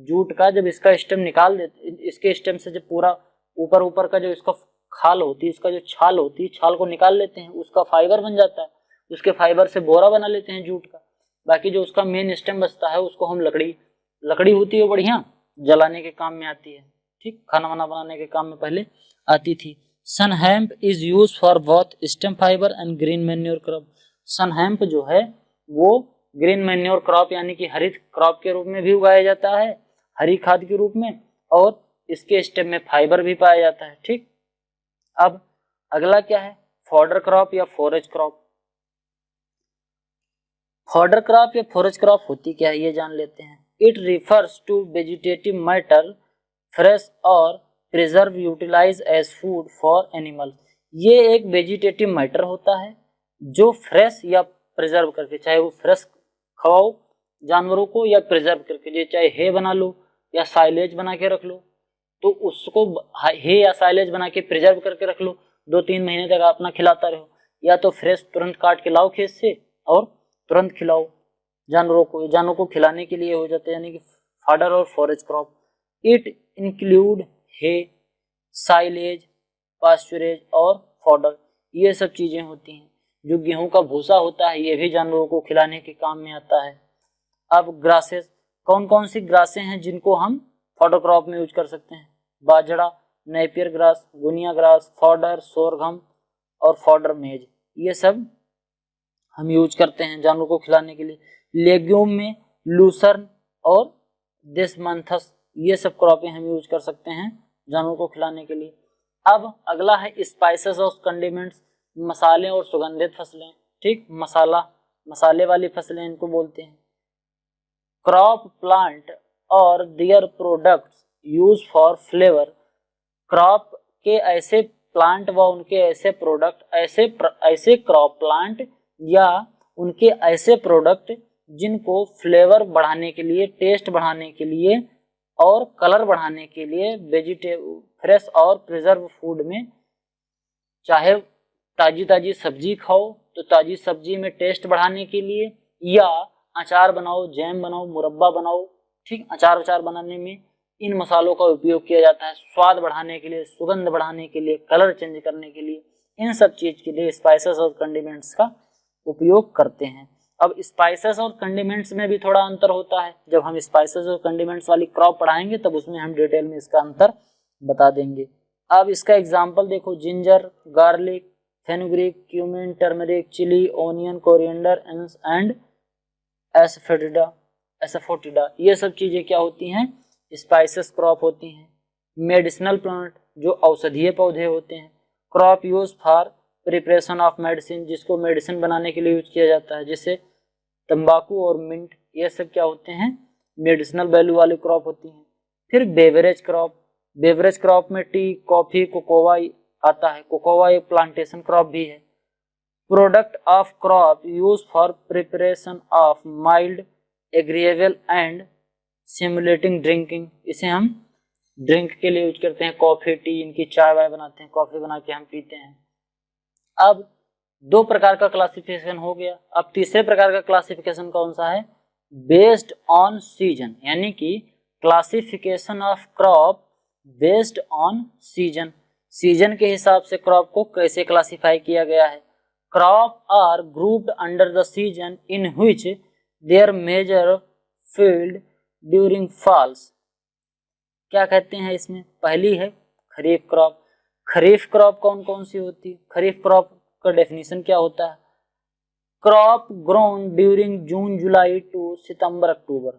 जूट का, जब इसका स्टेम निकाल देते, इसके स्टेम से जब पूरा ऊपर ऊपर का जो इसका खाल होती है, इसका जो छाल होती है, छाल को निकाल लेते हैं, उसका फाइबर बन जाता है। उसके फाइबर से बोरा बना लेते हैं जूट का। बाकी जो उसका मेन स्टेम बचता है उसको हम लकड़ी होती है बढ़िया, जलाने के काम में आती है। ठीक, खाना वाना बनाने के काम में पहले आती थी। Sunn hemp is use for both stem fibre and green manure crop, sunn hemp जो है वो ग्रीन मैन्योर क्रॉप यानी कि हरित क्रॉप के रूप में भी उगाया जाता है, हरी खाद के रूप में, और इसके स्टेम में फाइबर भी पाया जाता है। ठीक। अब अगला क्या है, फॉडर क्रॉप या फोरेज क्रॉप। फॉडर क्रॉप या फोरेज क्रॉप होती क्या है ये जान लेते हैं। It refers to vegetative matter fresh और preserve utilize as food for animal. ये एक वेजिटेटिव मैटर होता है जो फ्रेश या प्रिजर्व करके, चाहे वो फ्रेश खवाओ जानवरों को या प्रिजर्व करके, चाहे हे बना लो या साइलेज बना के रख लो, तो उसको हे या साइलेज बना के प्रिजर्व करके रख लो, 2-3 महीने तक अपना खिलाता रहो, या तो फ्रेश तुरंत काट के लाओ खेत से और तुरंत खिलाओ जानवरों को। जानवरों को खिलाने के लिए हो जाते हैं, यानी कि फॉडर और forage crop. It include hay, silage, pasturage और फॉडर, ये सब चीजें होती हैं। जो गेहूं का भूसा होता है ये भी जानवरों को खिलाने के काम में आता है। अब ग्रासेस, कौन कौन सी ग्रासें हैं जिनको हम फॉडर क्रॉप में यूज कर सकते हैं? बाजरा, napier grass, guinea grass, fodder, sorghum और फॉडर मेज, ये सब हम यूज करते हैं जानवरों को खिलाने के लिए। लेग्यूम में लूसर्न और देशमंथस, ये सब क्रॉपें हम यूज कर सकते हैं जानवरों को खिलाने के लिए। अब अगला है स्पाइसेस और कंडिमेंट्स, मसाले और सुगंधित फसलें। ठीक, मसाले वाली फसलें इनको बोलते हैं। क्रॉप प्लांट और their products use for flavour, crop के ऐसे प्लांट व उनके ऐसे प्रोडक्ट, ऐसे क्रॉप प्लांट या उनके ऐसे प्रोडक्ट जिनको फ्लेवर बढ़ाने के लिए, टेस्ट बढ़ाने के लिए और कलर बढ़ाने के लिए वेजिटेबल, फ्रेश और प्रिजर्व फूड में, चाहे ताजी सब्जी खाओ तो ताजी सब्जी में टेस्ट बढ़ाने के लिए, या अचार बनाओ, जैम बनाओ, मुरब्बा बनाओ, ठीक, अचार बनाने में इन मसालों का उपयोग किया जाता है। स्वाद बढ़ाने के लिए, सुगंध बढ़ाने के लिए, कलर चेंज करने के लिए, इन सब चीज के लिए स्पाइसेस और कंडिमेंट्स का उपयोग करते हैं। अब स्पाइसेस और कंडिमेंट्स में भी थोड़ा अंतर होता है। जब हम स्पाइसेस और कंडिमेंट्स वाली क्रॉप पढ़ाएंगे तब उसमें हम डिटेल में इसका अंतर बता देंगे। अब इसका एग्जाम्पल देखो, ginger, garlic, fenugreek, cumin, turmeric, chilli, onion, coriander and asafoetida, ये सब चीजें क्या होती हैं? स्पाइसेस क्रॉप होती हैं। मेडिसिनल प्लांट, जो औषधीय पौधे होते हैं। Crop use for preparation of medicine, जिसको मेडिसिन बनाने के लिए यूज किया जाता है, जैसे तंबाकू और मिंट, ये सब क्या होते हैं? मेडिसिनल वैल्यू वाली क्रॉप होती हैं। फिर बेवरेज क्रॉप में टी, कॉफी, कोकोआ आता है। कोकोआ एक प्लांटेशन क्रॉप भी है। Product of crop use for preparation of mild, agreeable and simulating drinking, इसे हम ड्रिंक के लिए यूज करते हैं। कॉफी, टी, इनकी चाय वाय बनाते हैं, कॉफी बना के हम पीते हैं। अब दो प्रकार का क्लासिफिकेशन हो गया। अब तीसरे प्रकार का क्लासिफिकेशन कौन सा है? बेस्ड ऑन सीजन, यानी कि classification of crop based on season, season के हिसाब से क्रॉप को कैसे क्लासिफाई किया गया है। Crop are grouped under the season in which their major field during falls, क्या कहते हैं इसमें? पहली है खरीफ क्रॉप। खरीफ क्रॉप कौन कौन सी होती है? खरीफ क्रॉप का डेफिनेशन क्या होता है? Crop grown during June July to September October,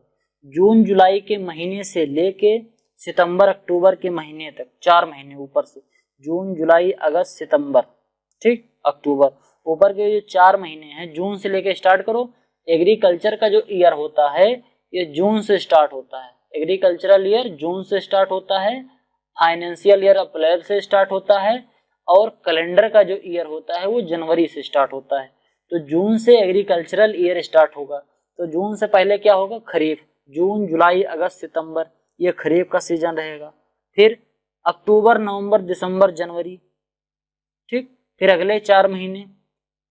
जून जुलाई के महीने से लेके सितंबर अक्टूबर के महीने तक, 4 महीने ऊपर से, जून जुलाई अगस्त सितंबर, ठीक, अक्टूबर, ऊपर के जो 4 महीने हैं, जून से लेके स्टार्ट करो। एग्रीकल्चर का जो ईयर होता है ये जून से स्टार्ट होता है। एग्रीकल्चरल ईयर जून से स्टार्ट होता है, फाइनेंशियल ईयर अप्रैल से स्टार्ट होता है, और कैलेंडर का जो ईयर होता है वो जनवरी से स्टार्ट होता है। तो जून से एग्रीकल्चरल ईयर स्टार्ट होगा। तो जून से पहले क्या होगा? खरीफ, जून जुलाई अगस्त सितंबर, ये खरीफ का सीजन रहेगा। फिर अक्टूबर नवंबर दिसंबर जनवरी, ठीक, फिर अगले 4 महीने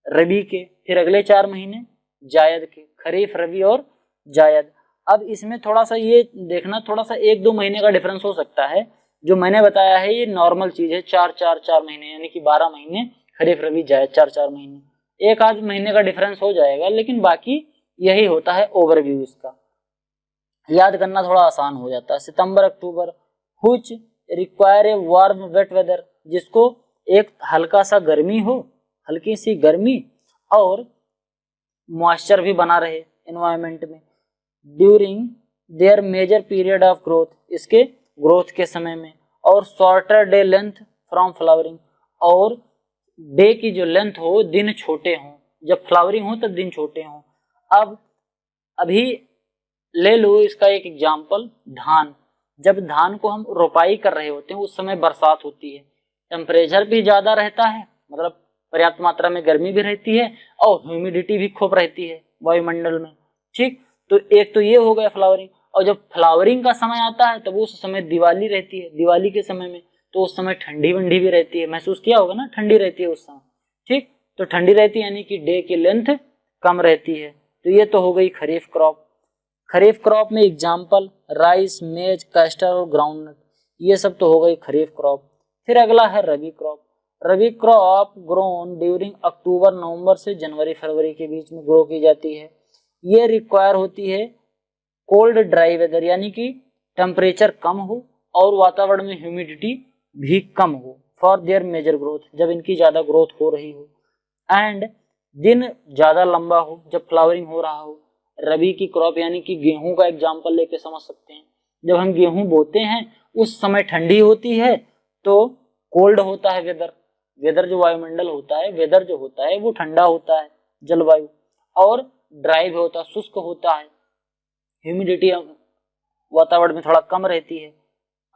रबी के, फिर अगले 4 महीने जायद के, खरीफ, रबी और जायद। अब इसमें थोड़ा सा ये देखना, थोड़ा सा 1-2 महीने का डिफरेंस हो सकता है। जो मैंने बताया है ये नॉर्मल चीज है, 4 महीने, यानी कि 12 महीने खरीफ रबी जायद, 4 महीने। एक आध महीने का डिफरेंस हो जाएगा, लेकिन बाकी यही होता है ओवरव्यू। इसका याद करना थोड़ा आसान हो जाता है। September October, which require a warm wet weather, जिसको एक हल्का सा गर्मी हो, हल्की सी गर्मी और मॉइस्चर भी बना रहे एनवायरनमेंट में। During their major period of growth, इसके ग्रोथ के समय में, और shorter day length from flowering, और डे की जो लेंथ हो, दिन छोटे हों, जब फ्लावरिंग हो तब दिन छोटे हों। अब अभी ले लो इसका एक एग्जाम्पल, धान। जब धान को हम रोपाई कर रहे होते हैं उस समय बरसात होती है, टेम्परेचर भी ज्यादा रहता है, मतलब पर्याप्त मात्रा में गर्मी भी रहती है, और ह्यूमिडिटी भी खूब रहती है वायुमंडल में, ठीक। तो एक तो ये हो गया फ्लावरिंग। और जब फ्लावरिंग का समय आता है तब उस समय दिवाली रहती है, दिवाली के समय में तो उस समय ठंडी वंडी भी रहती है, महसूस किया होगा ना, ठंडी रहती है उस समय, ठीक। तो ठंडी रहती है यानी कि डे की लेंथ कम रहती है। तो ये तो हो गई खरीफ क्रॉप। खरीफ क्रॉप में एग्जाम्पल राइस, मेज, कैस्टर और ग्राउंडनट, ये सब तो हो गई खरीफ क्रॉप। फिर अगला है रबी क्रॉप। रबी क्रॉप ग्रोन ड्यूरिंग अक्टूबर नवंबर से जनवरी फरवरी के बीच में ग्रो की जाती है। ये रिक्वायर होती है कोल्ड ड्राई वेदर, यानी कि टेम्परेचर कम हो और वातावरण में ह्यूमिडिटी भी कम हो फॉर देयर मेजर ग्रोथ, जब इनकी ज्यादा ग्रोथ हो रही हो, एंड दिन ज्यादा लंबा हो जब फ्लावरिंग हो रहा हो। रबी की क्रॉप यानी कि गेहूं का एग्जाम्पल लेके समझ सकते हैं। जब हम गेहूं बोते हैं उस समय ठंडी होती है तो कोल्ड होता है वेदर, वेदर जो वायुमंडल होता है, वेदर जो होता है वो ठंडा होता है जलवायु, और ड्राई भी होता है, शुष्क होता है, ह्यूमिडिटी वातावरण में थोड़ा कम रहती है।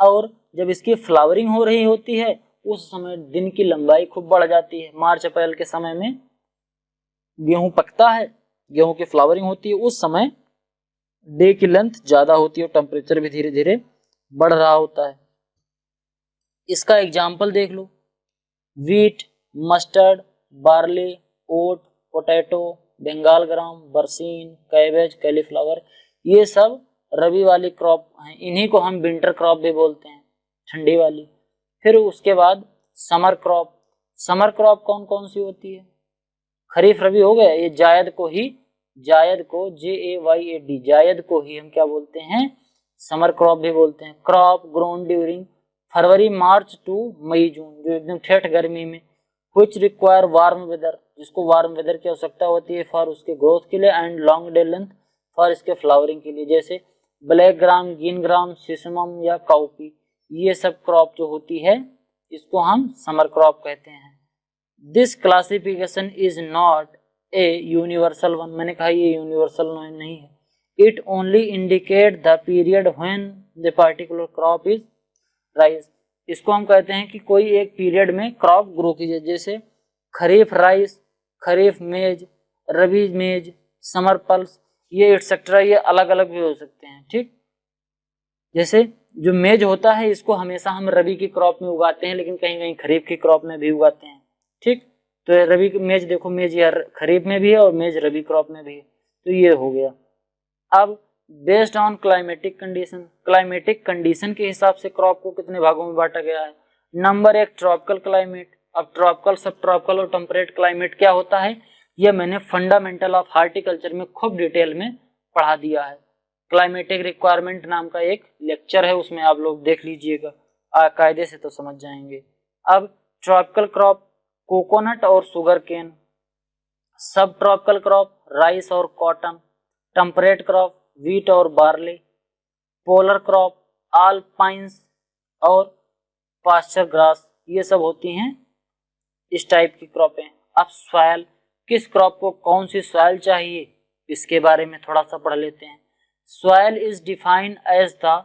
और जब इसकी फ्लावरिंग हो रही होती है उस समय दिन की लंबाई खूब बढ़ जाती है। मार्च अप्रैल के समय में गेहूं पकता है, गेहूं की फ्लावरिंग होती है, उस समय डे की लेंथ ज्यादा होती है और टेम्परेचर भी धीरे धीरे बढ़ रहा होता है। इसका एग्जाम्पल देख लो, वीट, मस्टर्ड, बार्ली, ओट, पोटैटो, बंगाल ग्राम, बरसीन, कैबेज, कैलीफ्लावर, ये सब रबी वाली क्रॉप हैं। इन्हीं को हम विंटर क्रॉप भी बोलते हैं, ठंडी वाली। फिर उसके बाद समर क्रॉप। समर क्रॉप कौन कौन सी होती है? खरीफ रबी हो गया, ये जायद को JAYAD, जायद को ही हम क्या बोलते हैं? समर क्रॉप भी बोलते हैं। क्रॉप ग्रोन ड्यूरिंग फरवरी मार्च टू मई जून, जो एकदम ठेठ गर्मी में, व्हिच रिक्वायर वार्म वेदर, जिसको वार्म वेदर की आवश्यकता होती है फॉर उसके ग्रोथ के लिए, and long day length for इसके फ्लावरिंग के लिए, जैसे ब्लैक ग्राम, ग्रीन ग्राम, सिसमम या काउपी। ये सब क्रॉप जो होती है इसको हम समर क्रॉप कहते हैं। This classification is not a universal one, मैंने कहा ये यूनिवर्सल नहीं है। It only indicate the period when the particular crop is rice. इसको हम कहते हैं कि कोई एक पीरियड में क्रॉप ग्रो की जाए, जैसे खरीफ राइस, खरीफ मेज, रबी मेज, समर पल्स, ये एक्सेट्रा, ये अलग अलग भी हो सकते हैं। ठीक, जैसे जो मेज होता है इसको हमेशा हम रबी की क्रॉप में उगाते हैं, लेकिन कहीं कहीं खरीफ की क्रॉप में भी उगाते हैं। ठीक, तो रबी मेज देखो, मेज यार खरीफ में भी है और मेज रबी क्रॉप में भी है, तो ये हो गया। अब based on climatic condition, climatic condition के हिसाब से क्रॉप को कितने भागों में बांटा गया है। नंबर एक, ट्रॉपिकल क्लाइमेट। अब ट्रॉपिकल, सब ट्रॉपिकल और टेम्परेट क्लाइमेट क्या होता है यह मैंने फंडामेंटल ऑफ हार्टिकल्चर में खूब डिटेल में पढ़ा दिया है। क्लाइमेटिक रिक्वायरमेंट नाम का एक लेक्चर है, उसमें आप लोग देख लीजिएगा, कायदे से तो समझ जाएंगे। अब ट्रॉपिकल क्रॉप कोकोनट और शुगर केन, सब ट्रॉपिकल क्रॉप राइस और कॉटन, टेम्परेट क्रॉप व्हीट और बार्ली, पोलर क्रॉप आल्पाइन्स और पास्चर ग्रास, ये सब होती हैं इस टाइप की क्रॉपें। अब सॉइल, किस क्रॉप को कौन सी सॉइल चाहिए इसके बारे में थोड़ा सा पढ़ लेते हैं। Soil is defined as the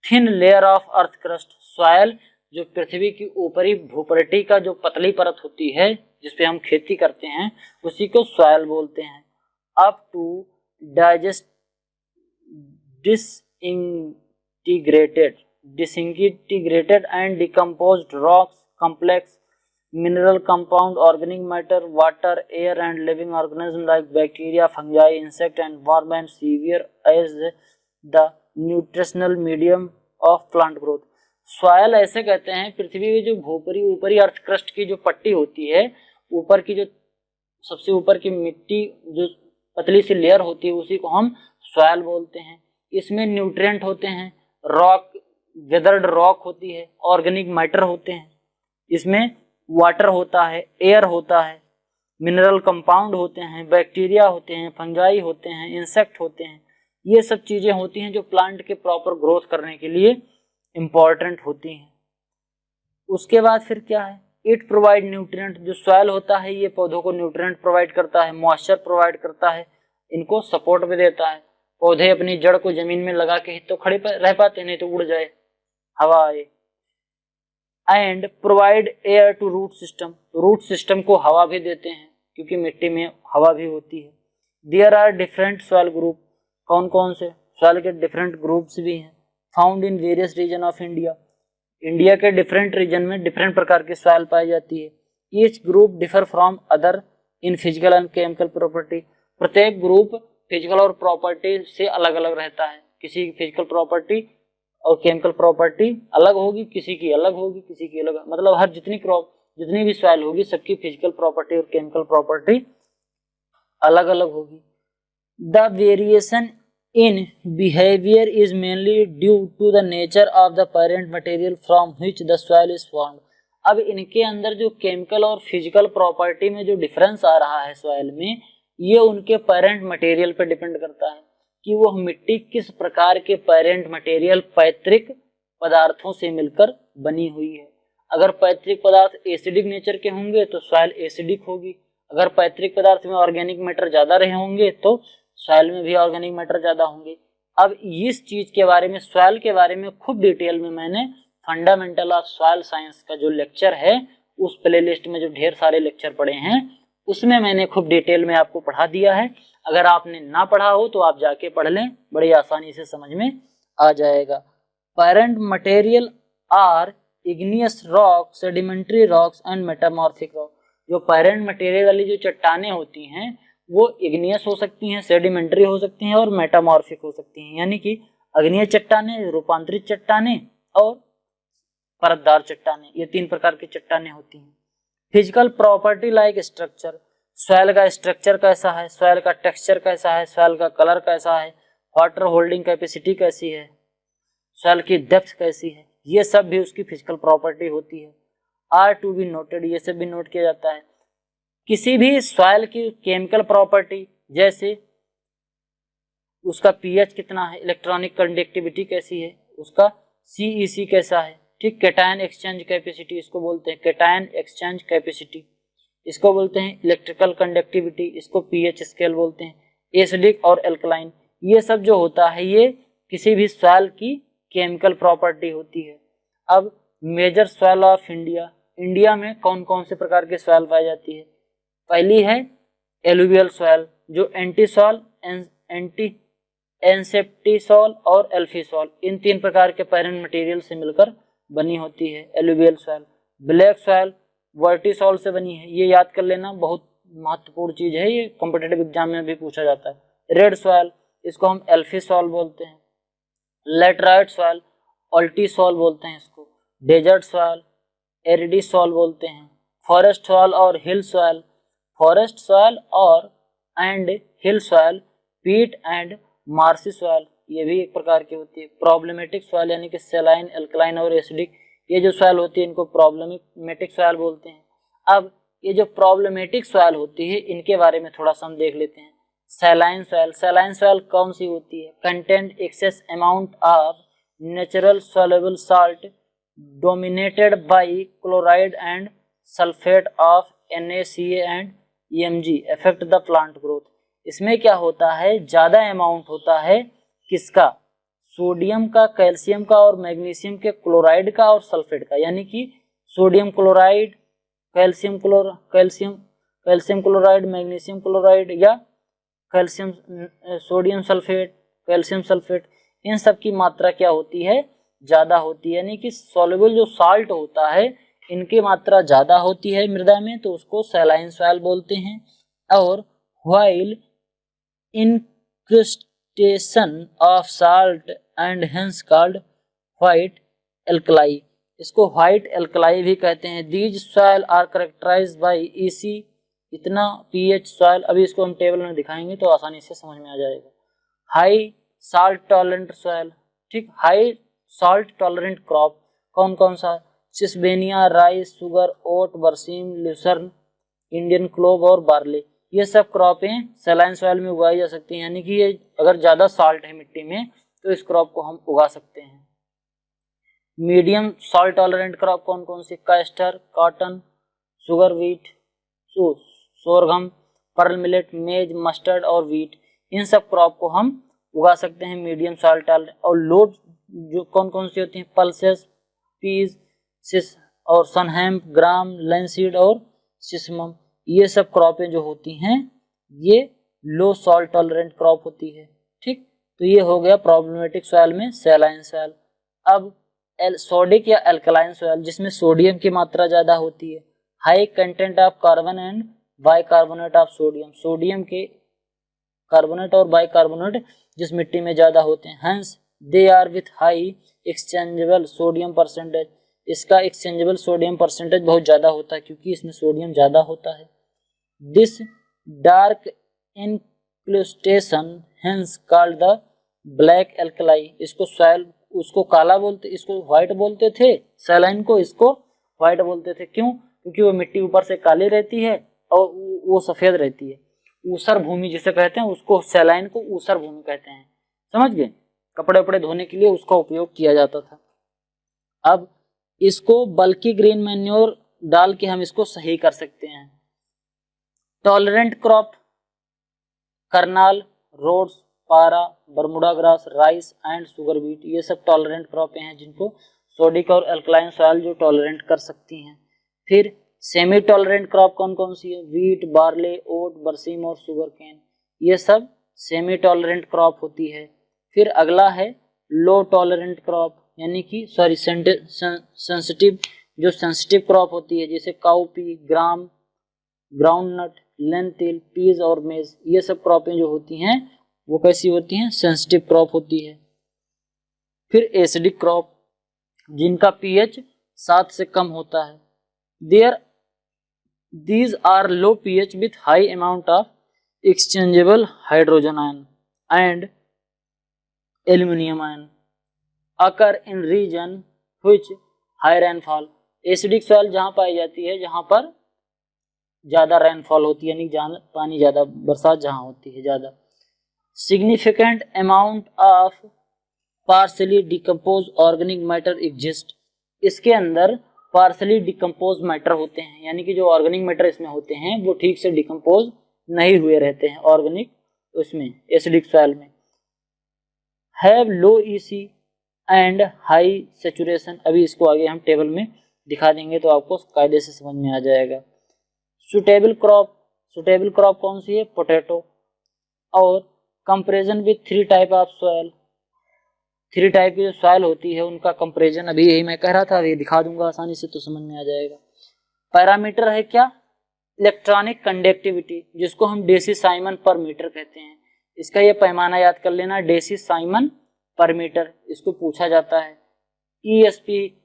thin layer of earth crust. Soil जो पृथ्वी की ऊपरी भूपटटी का जो पतली परत होती है जिसपे हम खेती करते हैं उसी को सॉइल बोलते हैं। Up to digest disintegrated and decomposed rocks, complex mineral compound, organic matter, water, air and living organisms like bacteria, fungi, insect and worm and severe as the nutritional medium of plant growth। Soil ऐसे कहते हैं पृथ्वी की जो ऊपरी अर्थ क्रस्ट की जो पट्टी होती है, ऊपर की जो सबसे ऊपर की मिट्टी जो पतली सी लेयर होती है उसी को हम सॉयल बोलते हैं। इसमें न्यूट्रिएंट होते हैं, रॉक, वेदर्ड रॉक होती है, ऑर्गेनिक मैटर होते हैं, इसमें वाटर होता है, एयर होता है, मिनरल कंपाउंड होते हैं, बैक्टीरिया होते हैं, फंजाई होते हैं, इंसेक्ट होते हैं। ये सब चीजें होती हैं जो प्लांट के प्रॉपर ग्रोथ करने के लिए इंपॉर्टेंट होती हैं। उसके बाद फिर क्या है, इट प्रोवाइड न्यूट्रिएंट। जो सॉइल होता है ये पौधों को न्यूट्रिएंट प्रोवाइड करता है, मॉइस्चर प्रोवाइड करता है, इनको सपोर्ट भी देता है। पौधे अपनी जड़ को जमीन में लगा के ही तो खड़े रह पाते, नहीं तो उड़ जाए, हवा आए। And provide air to root system, root system को हवा भी देते हैं क्योंकि मिट्टी में हवा भी होती है। There are different soil group, कौन कौन से सॉइल के डिफरेंट ग्रुप्स भी हैं, found in various region of India. India के डिफरेंट रीजन में डिफरेंट प्रकार की सॉइल पाई जाती है। Each group differ from other in physical and chemical property. प्रत्येक ग्रुप फिजिकल और प्रॉपर्टी से अलग अलग रहता है। किसी की फिजिकल प्रॉपर्टी और केमिकल प्रॉपर्टी अलग होगी, किसी की अलग होगी, किसी की अलग, मतलब हर जितनी भी सॉइल होगी सबकी फिजिकल प्रॉपर्टी और केमिकल प्रॉपर्टी अलग अलग होगी। The variation in behavior is mainly due to the nature of the parent material from which the soil is formed। अब इनके अंदर जो केमिकल और फिजिकल प्रॉपर्टी में जो डिफरेंस आ रहा है सॉइल में, ये उनके पेरेंट मटेरियल पर डिपेंड करता है कि वो मिट्टी किस प्रकार के पेरेंट मटेरियल पैतृक पदार्थों से मिलकर बनी हुई है। अगर पैतृक पदार्थ एसिडिक नेचर के होंगे तो सॉइल एसिडिक होगी, अगर पैतृक पदार्थ में ऑर्गेनिक मैटर ज्यादा रहे होंगे तो सॉइल में भी ऑर्गेनिक मैटर ज्यादा होंगे। अब इस चीज के बारे में, सॉइल के बारे में खूब डिटेल में मैंने फंडामेंटल ऑफ सॉइल साइंस का जो लेक्चर है उस प्लेलिस्ट में जो ढेर सारे लेक्चर पड़े हैं उसमें मैंने खूब डिटेल में आपको पढ़ा दिया है। अगर आपने ना पढ़ा हो तो आप जाके पढ़ लें, बड़ी आसानी से समझ में आ जाएगा। Parent material are igneous rock, sedimentary rocks and metamorphic rock. जो पेरेंट मटेरियल वाली जो चट्टानें होती हैं वो इग्नियस हो सकती हैं, सेडिमेंट्री हो सकती हैं और मेटामॉर्फिक हो सकती हैं, यानी कि अग्निय चट्टानें, रूपांतरित चट्टानें और परतदार चट्टानें, ये 3 प्रकार की चट्टानें होती हैं। Physical property like structure, soil का स्ट्रक्चर कैसा है, सॉइल का टेक्सचर कैसा है, सॉइल का कलर कैसा है, वाटर होल्डिंग कैपेसिटी कैसी है, सॉइल की डेप्थ कैसी है, ये सब भी उसकी फिजिकल प्रॉपर्टी होती है। आर टू बी नोटेड, ये सब भी नोट किया जाता है। किसी भी सॉइल की केमिकल प्रॉपर्टी जैसे उसका पीएच कितना है, इलेक्ट्रॉनिक कंडक्टिविटी कैसी है, उसका सीईसी कैसा है, ठीक, कैटायन एक्सचेंज कैपेसिटी इसको बोलते हैं, कैटायन एक्सचेंज कैपेसिटी इसको बोलते हैं, इलेक्ट्रिकल कंडक्टिविटी इसको पीएच स्केल बोलते हैं, एसिडिक और एल्कलाइन, ये सब जो होता है ये किसी भी सॉइल की केमिकल प्रॉपर्टी होती है। अब major soil of India, India में कौन कौन से प्रकार के सॉइल पाई जाती है। पहली है एलुवियल सॉइल जो एंटीसॉल, एनसेप्टिसॉल और एल्फीसॉल, इन 3 प्रकार के पेरेंट मटेरियल से मिलकर बनी होती है एलुवियल सॉइल। ब्लैक सॉइल वर्टिसॉल से बनी है, ये याद कर लेना, बहुत महत्वपूर्ण चीज है, ये कॉम्पिटिटिव एग्जाम में भी पूछा जाता है। रेड सॉइल इसको हम एल्फीसॉल बोलते हैं। लेटराइट सॉइल ऑल्टीसॉल बोलते हैं इसको। डेजर्ट सॉइल एरिडीसॉल बोलते हैं। फॉरेस्ट सॉइल और हिल सॉइल, फॉरेस्ट सॉइल और एंड हिल सॉइल, पीट एंड मार्सी सॉइल, ये भी एक प्रकार की होती है। प्रॉब्लमेटिक सॉइल यानी कि सैलाइन, एल्कलाइन और एसिडिक, ये जो सॉइल होती है इनको प्रॉब्लमेटिक सॉइल बोलते हैं। अब ये जो प्रॉब्लमेटिक सॉइल होती है इनके बारे में थोड़ा सा हम देख लेते हैं। सैलाइन सॉइल, सैलाइन सॉइल कौन सी होती है, content excess amount of natural soluble salt dominated by chloride and sulphate of NaCl and EMG affect the plant growth. इसमें क्या होता है, ज्यादा अमाउंट होता है किसका, सोडियम का, कैल्शियम का और मैग्नीशियम के क्लोराइड का और सल्फेट का, यानी कि sodium chloride, calcium chloride, magnesium chloride या calcium, sodium sulphate, calcium sulphate, इन सब की मात्रा क्या होती है, ज्यादा होती है, यानी कि सॉल्युबल जो साल्ट होता है इनकी मात्रा ज्यादा होती है मृदा में, तो उसको सैलाइन सॉइल बोलते हैं। और while incrustation of salt and hence called white alkali, इसको व्हाइट एल्कलाई भी कहते हैं। These soil are characterized by EC इतना पीएच सॉइल, अभी इसको हम टेबल में दिखाएंगे तो आसानी से समझ में आ जाएगा। हाई साल्ट टॉलरेंट सॉइल, ठीक, हाई साल्ट टॉलरेंट क्रॉप कौन कौन सा, सिसबेनिया, राइस, सुगर, ओट, बरसीम, ल्यूसर्न, इंडियन क्लोव और बार्ले, ये सब क्रॉपें सैलाइन सॉइल में उगाई जा सकती हैं, यानी कि ये अगर ज्यादा साल्ट है मिट्टी में तो इस क्रॉप को हम उगा सकते हैं। मीडियम साल्ट टॉलरेंट क्रॉप कौन कौन सी, castor, cotton, sugar wheat, sorghum, pearl millet, maize, mustard और वीट, इन सब क्रॉप को हम उगा सकते हैं मीडियम साल्ट टॉलरेंट। और लोड जो कौन कौन सी होती हैं, पल्सेस, पीज, सिस और सनहैम्प, ग्राम, लैंसीड और सिसमम, ये सब क्रॉपें जो होती हैं ये लो सॉल्ट टॉलरेंट क्रॉप होती है, ठीक। तो ये हो गया प्रॉब्लमेटिक सॉइल में सैलाइन सॉइल। अब सोडिक या अल्कलाइन सॉइल जिसमें सोडियम की मात्रा ज्यादा होती है। High content of carbon and bicarbonate of sodium, sodium के कार्बोनेट और बाइकार्बोनेट जिस मिट्टी में ज्यादा होते हैं, hence they are with high exchangeable sodium percentage. इसका एक्सचेंजेबल सोडियम परसेंटेज बहुत ज़्यादा होता है क्योंकि इसमें सोडियम ज़्यादा होता है। This dark incrustation hence called the black alkali. इसको सॉइल, उसको काला बोलते, इसको व्हाइट बोलते थे, सैलाइन को इसको व्हाइट बोलते थे। क्यों? क्योंकि वो मिट्टी ऊपर से काली रहती है और वो सफेद रहती है। ऊसर भूमि जिसे कहते हैं, उसको सैलाइन को ऊसर भूमि कहते हैं। समझ गए? कपड़े वपड़े धोने के लिए उसका उपयोग किया जाता था। अब इसको बल्कि ग्रीन मैन्योर डाल के हम इसको सही कर सकते हैं। टॉलरेंट क्रॉप करनाल, रोड्स, पारा, Bermuda grass, rice and sugar beet, ये सब टॉलरेंट क्रॉपें हैं जिनको सोडिक और अल्कलाइन सॉइल जो टॉलरेंट कर सकती हैं। फिर सेमी टॉलरेंट क्रॉप कौन कौन सी है? वीट, बार्ले, ओट, बरसीम और सुगर केन, ये सब सेमी टॉलरेंट क्रॉप होती है। फिर अगला है लो टॉलरेंट क्रॉप, यानी कि सॉरी सेंसिटिव, जो सेंसिटिव क्रॉप होती है, जैसे काउपी, ग्राम, ग्राउंडनट, लेंटिल, पीज और मेज, ये सब क्रॉपें जो होती हैं वो कैसी होती हैं? सेंसिटिव क्रॉप होती है। फिर एसिडिक क्रॉप, जिनका पीएच 7 से कम होता है। These are low pH with high amount of exchangeable hydrogen ion and aluminum ion occur in region which high rainfall। Acidic soil जहां पाई जाती है जहां पर ज्यादा रेनफॉल होती है, यानी पानी ज्यादा, बरसात जहां होती है ज्यादा। Significant amount of partially decompose organic matter exist, इसके अंदर पार्शली डिकम्पोज मैटर होते हैं, यानी कि जो ऑर्गेनिक मैटर इसमें होते हैं वो ठीक से डिकम्पोज नहीं हुए रहते हैं ऑर्गेनिक उसमें एसिडिक सॉइल में। Have low EC and high saturation, अभी इसको आगे हम टेबल में दिखा देंगे तो आपको कायदे से समझ में आ जाएगा। सुटेबल क्रॉप कौन सी है? पोटैटो। और comparison with 3 type of soil, 3 type की जो सॉइल होती है उनका कंपैरिजन, अभी यही मैं कह रहा था, अभी दिखा दूंगा आसानी से तो समझ में आ जाएगा। पैरामीटर है क्या? इलेक्ट्रॉनिक कंडक्टिविटी, जिसको हम डेसीसाइमन पर मीटर कहते हैं। इसका ये पैमाना याद कर लेना, डेसीसाइमन पर मीटर, इसको पूछा जाता है। ईएसपी,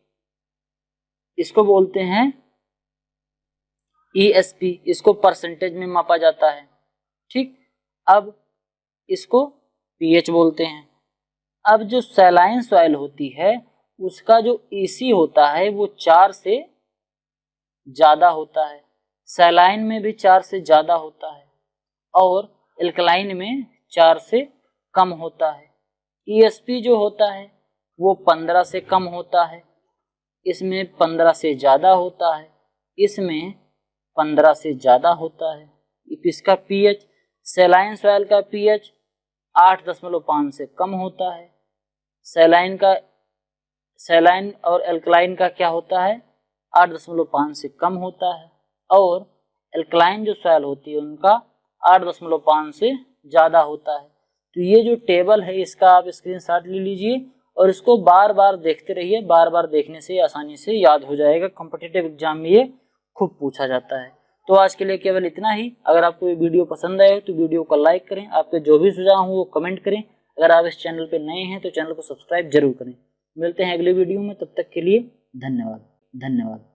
इसको बोलते हैं ईएसपी, इसको परसेंटेज में मापा जाता है। ठीक, अब इसको पीएच बोलते हैं। अब जो सैलाइन सॉइल होती है उसका जो ईसी होता है वो 4 से ज्यादा होता है, सैलाइन में भी 4 से ज्यादा होता है और एल्कलाइन में 4 से कम होता है। ईएसपी जो होता है वो 15 से कम होता है, इसमें 15 से ज्यादा होता है, इसमें 15 से ज्यादा होता है। इसका पीएच, सैलाइन सॉइल का पीएच 8.5 से कम होता है, सैलाइन और एल्कलाइन का क्या होता है? 8.5 से कम होता है, और एल्कलाइन जो सॉइल होती है उनका 8.5 से ज्यादा होता है। तो ये जो टेबल है इसका आप स्क्रीनशॉट ले लीजिए और इसको बार बार देखते रहिए, बार बार देखने से आसानी से याद हो जाएगा। कॉम्पिटिटिव एग्जाम में ये खूब पूछा जाता है। तो आज के लिए केवल इतना ही। अगर आपको ये वीडियो पसंद आए तो वीडियो को लाइक करें, आपके जो भी सुझाव हो वो कमेंट करें। अगर आप इस चैनल पे नए हैं तो चैनल को सब्सक्राइब जरूर करें। मिलते हैं अगले वीडियो में, तब तक के लिए धन्यवाद।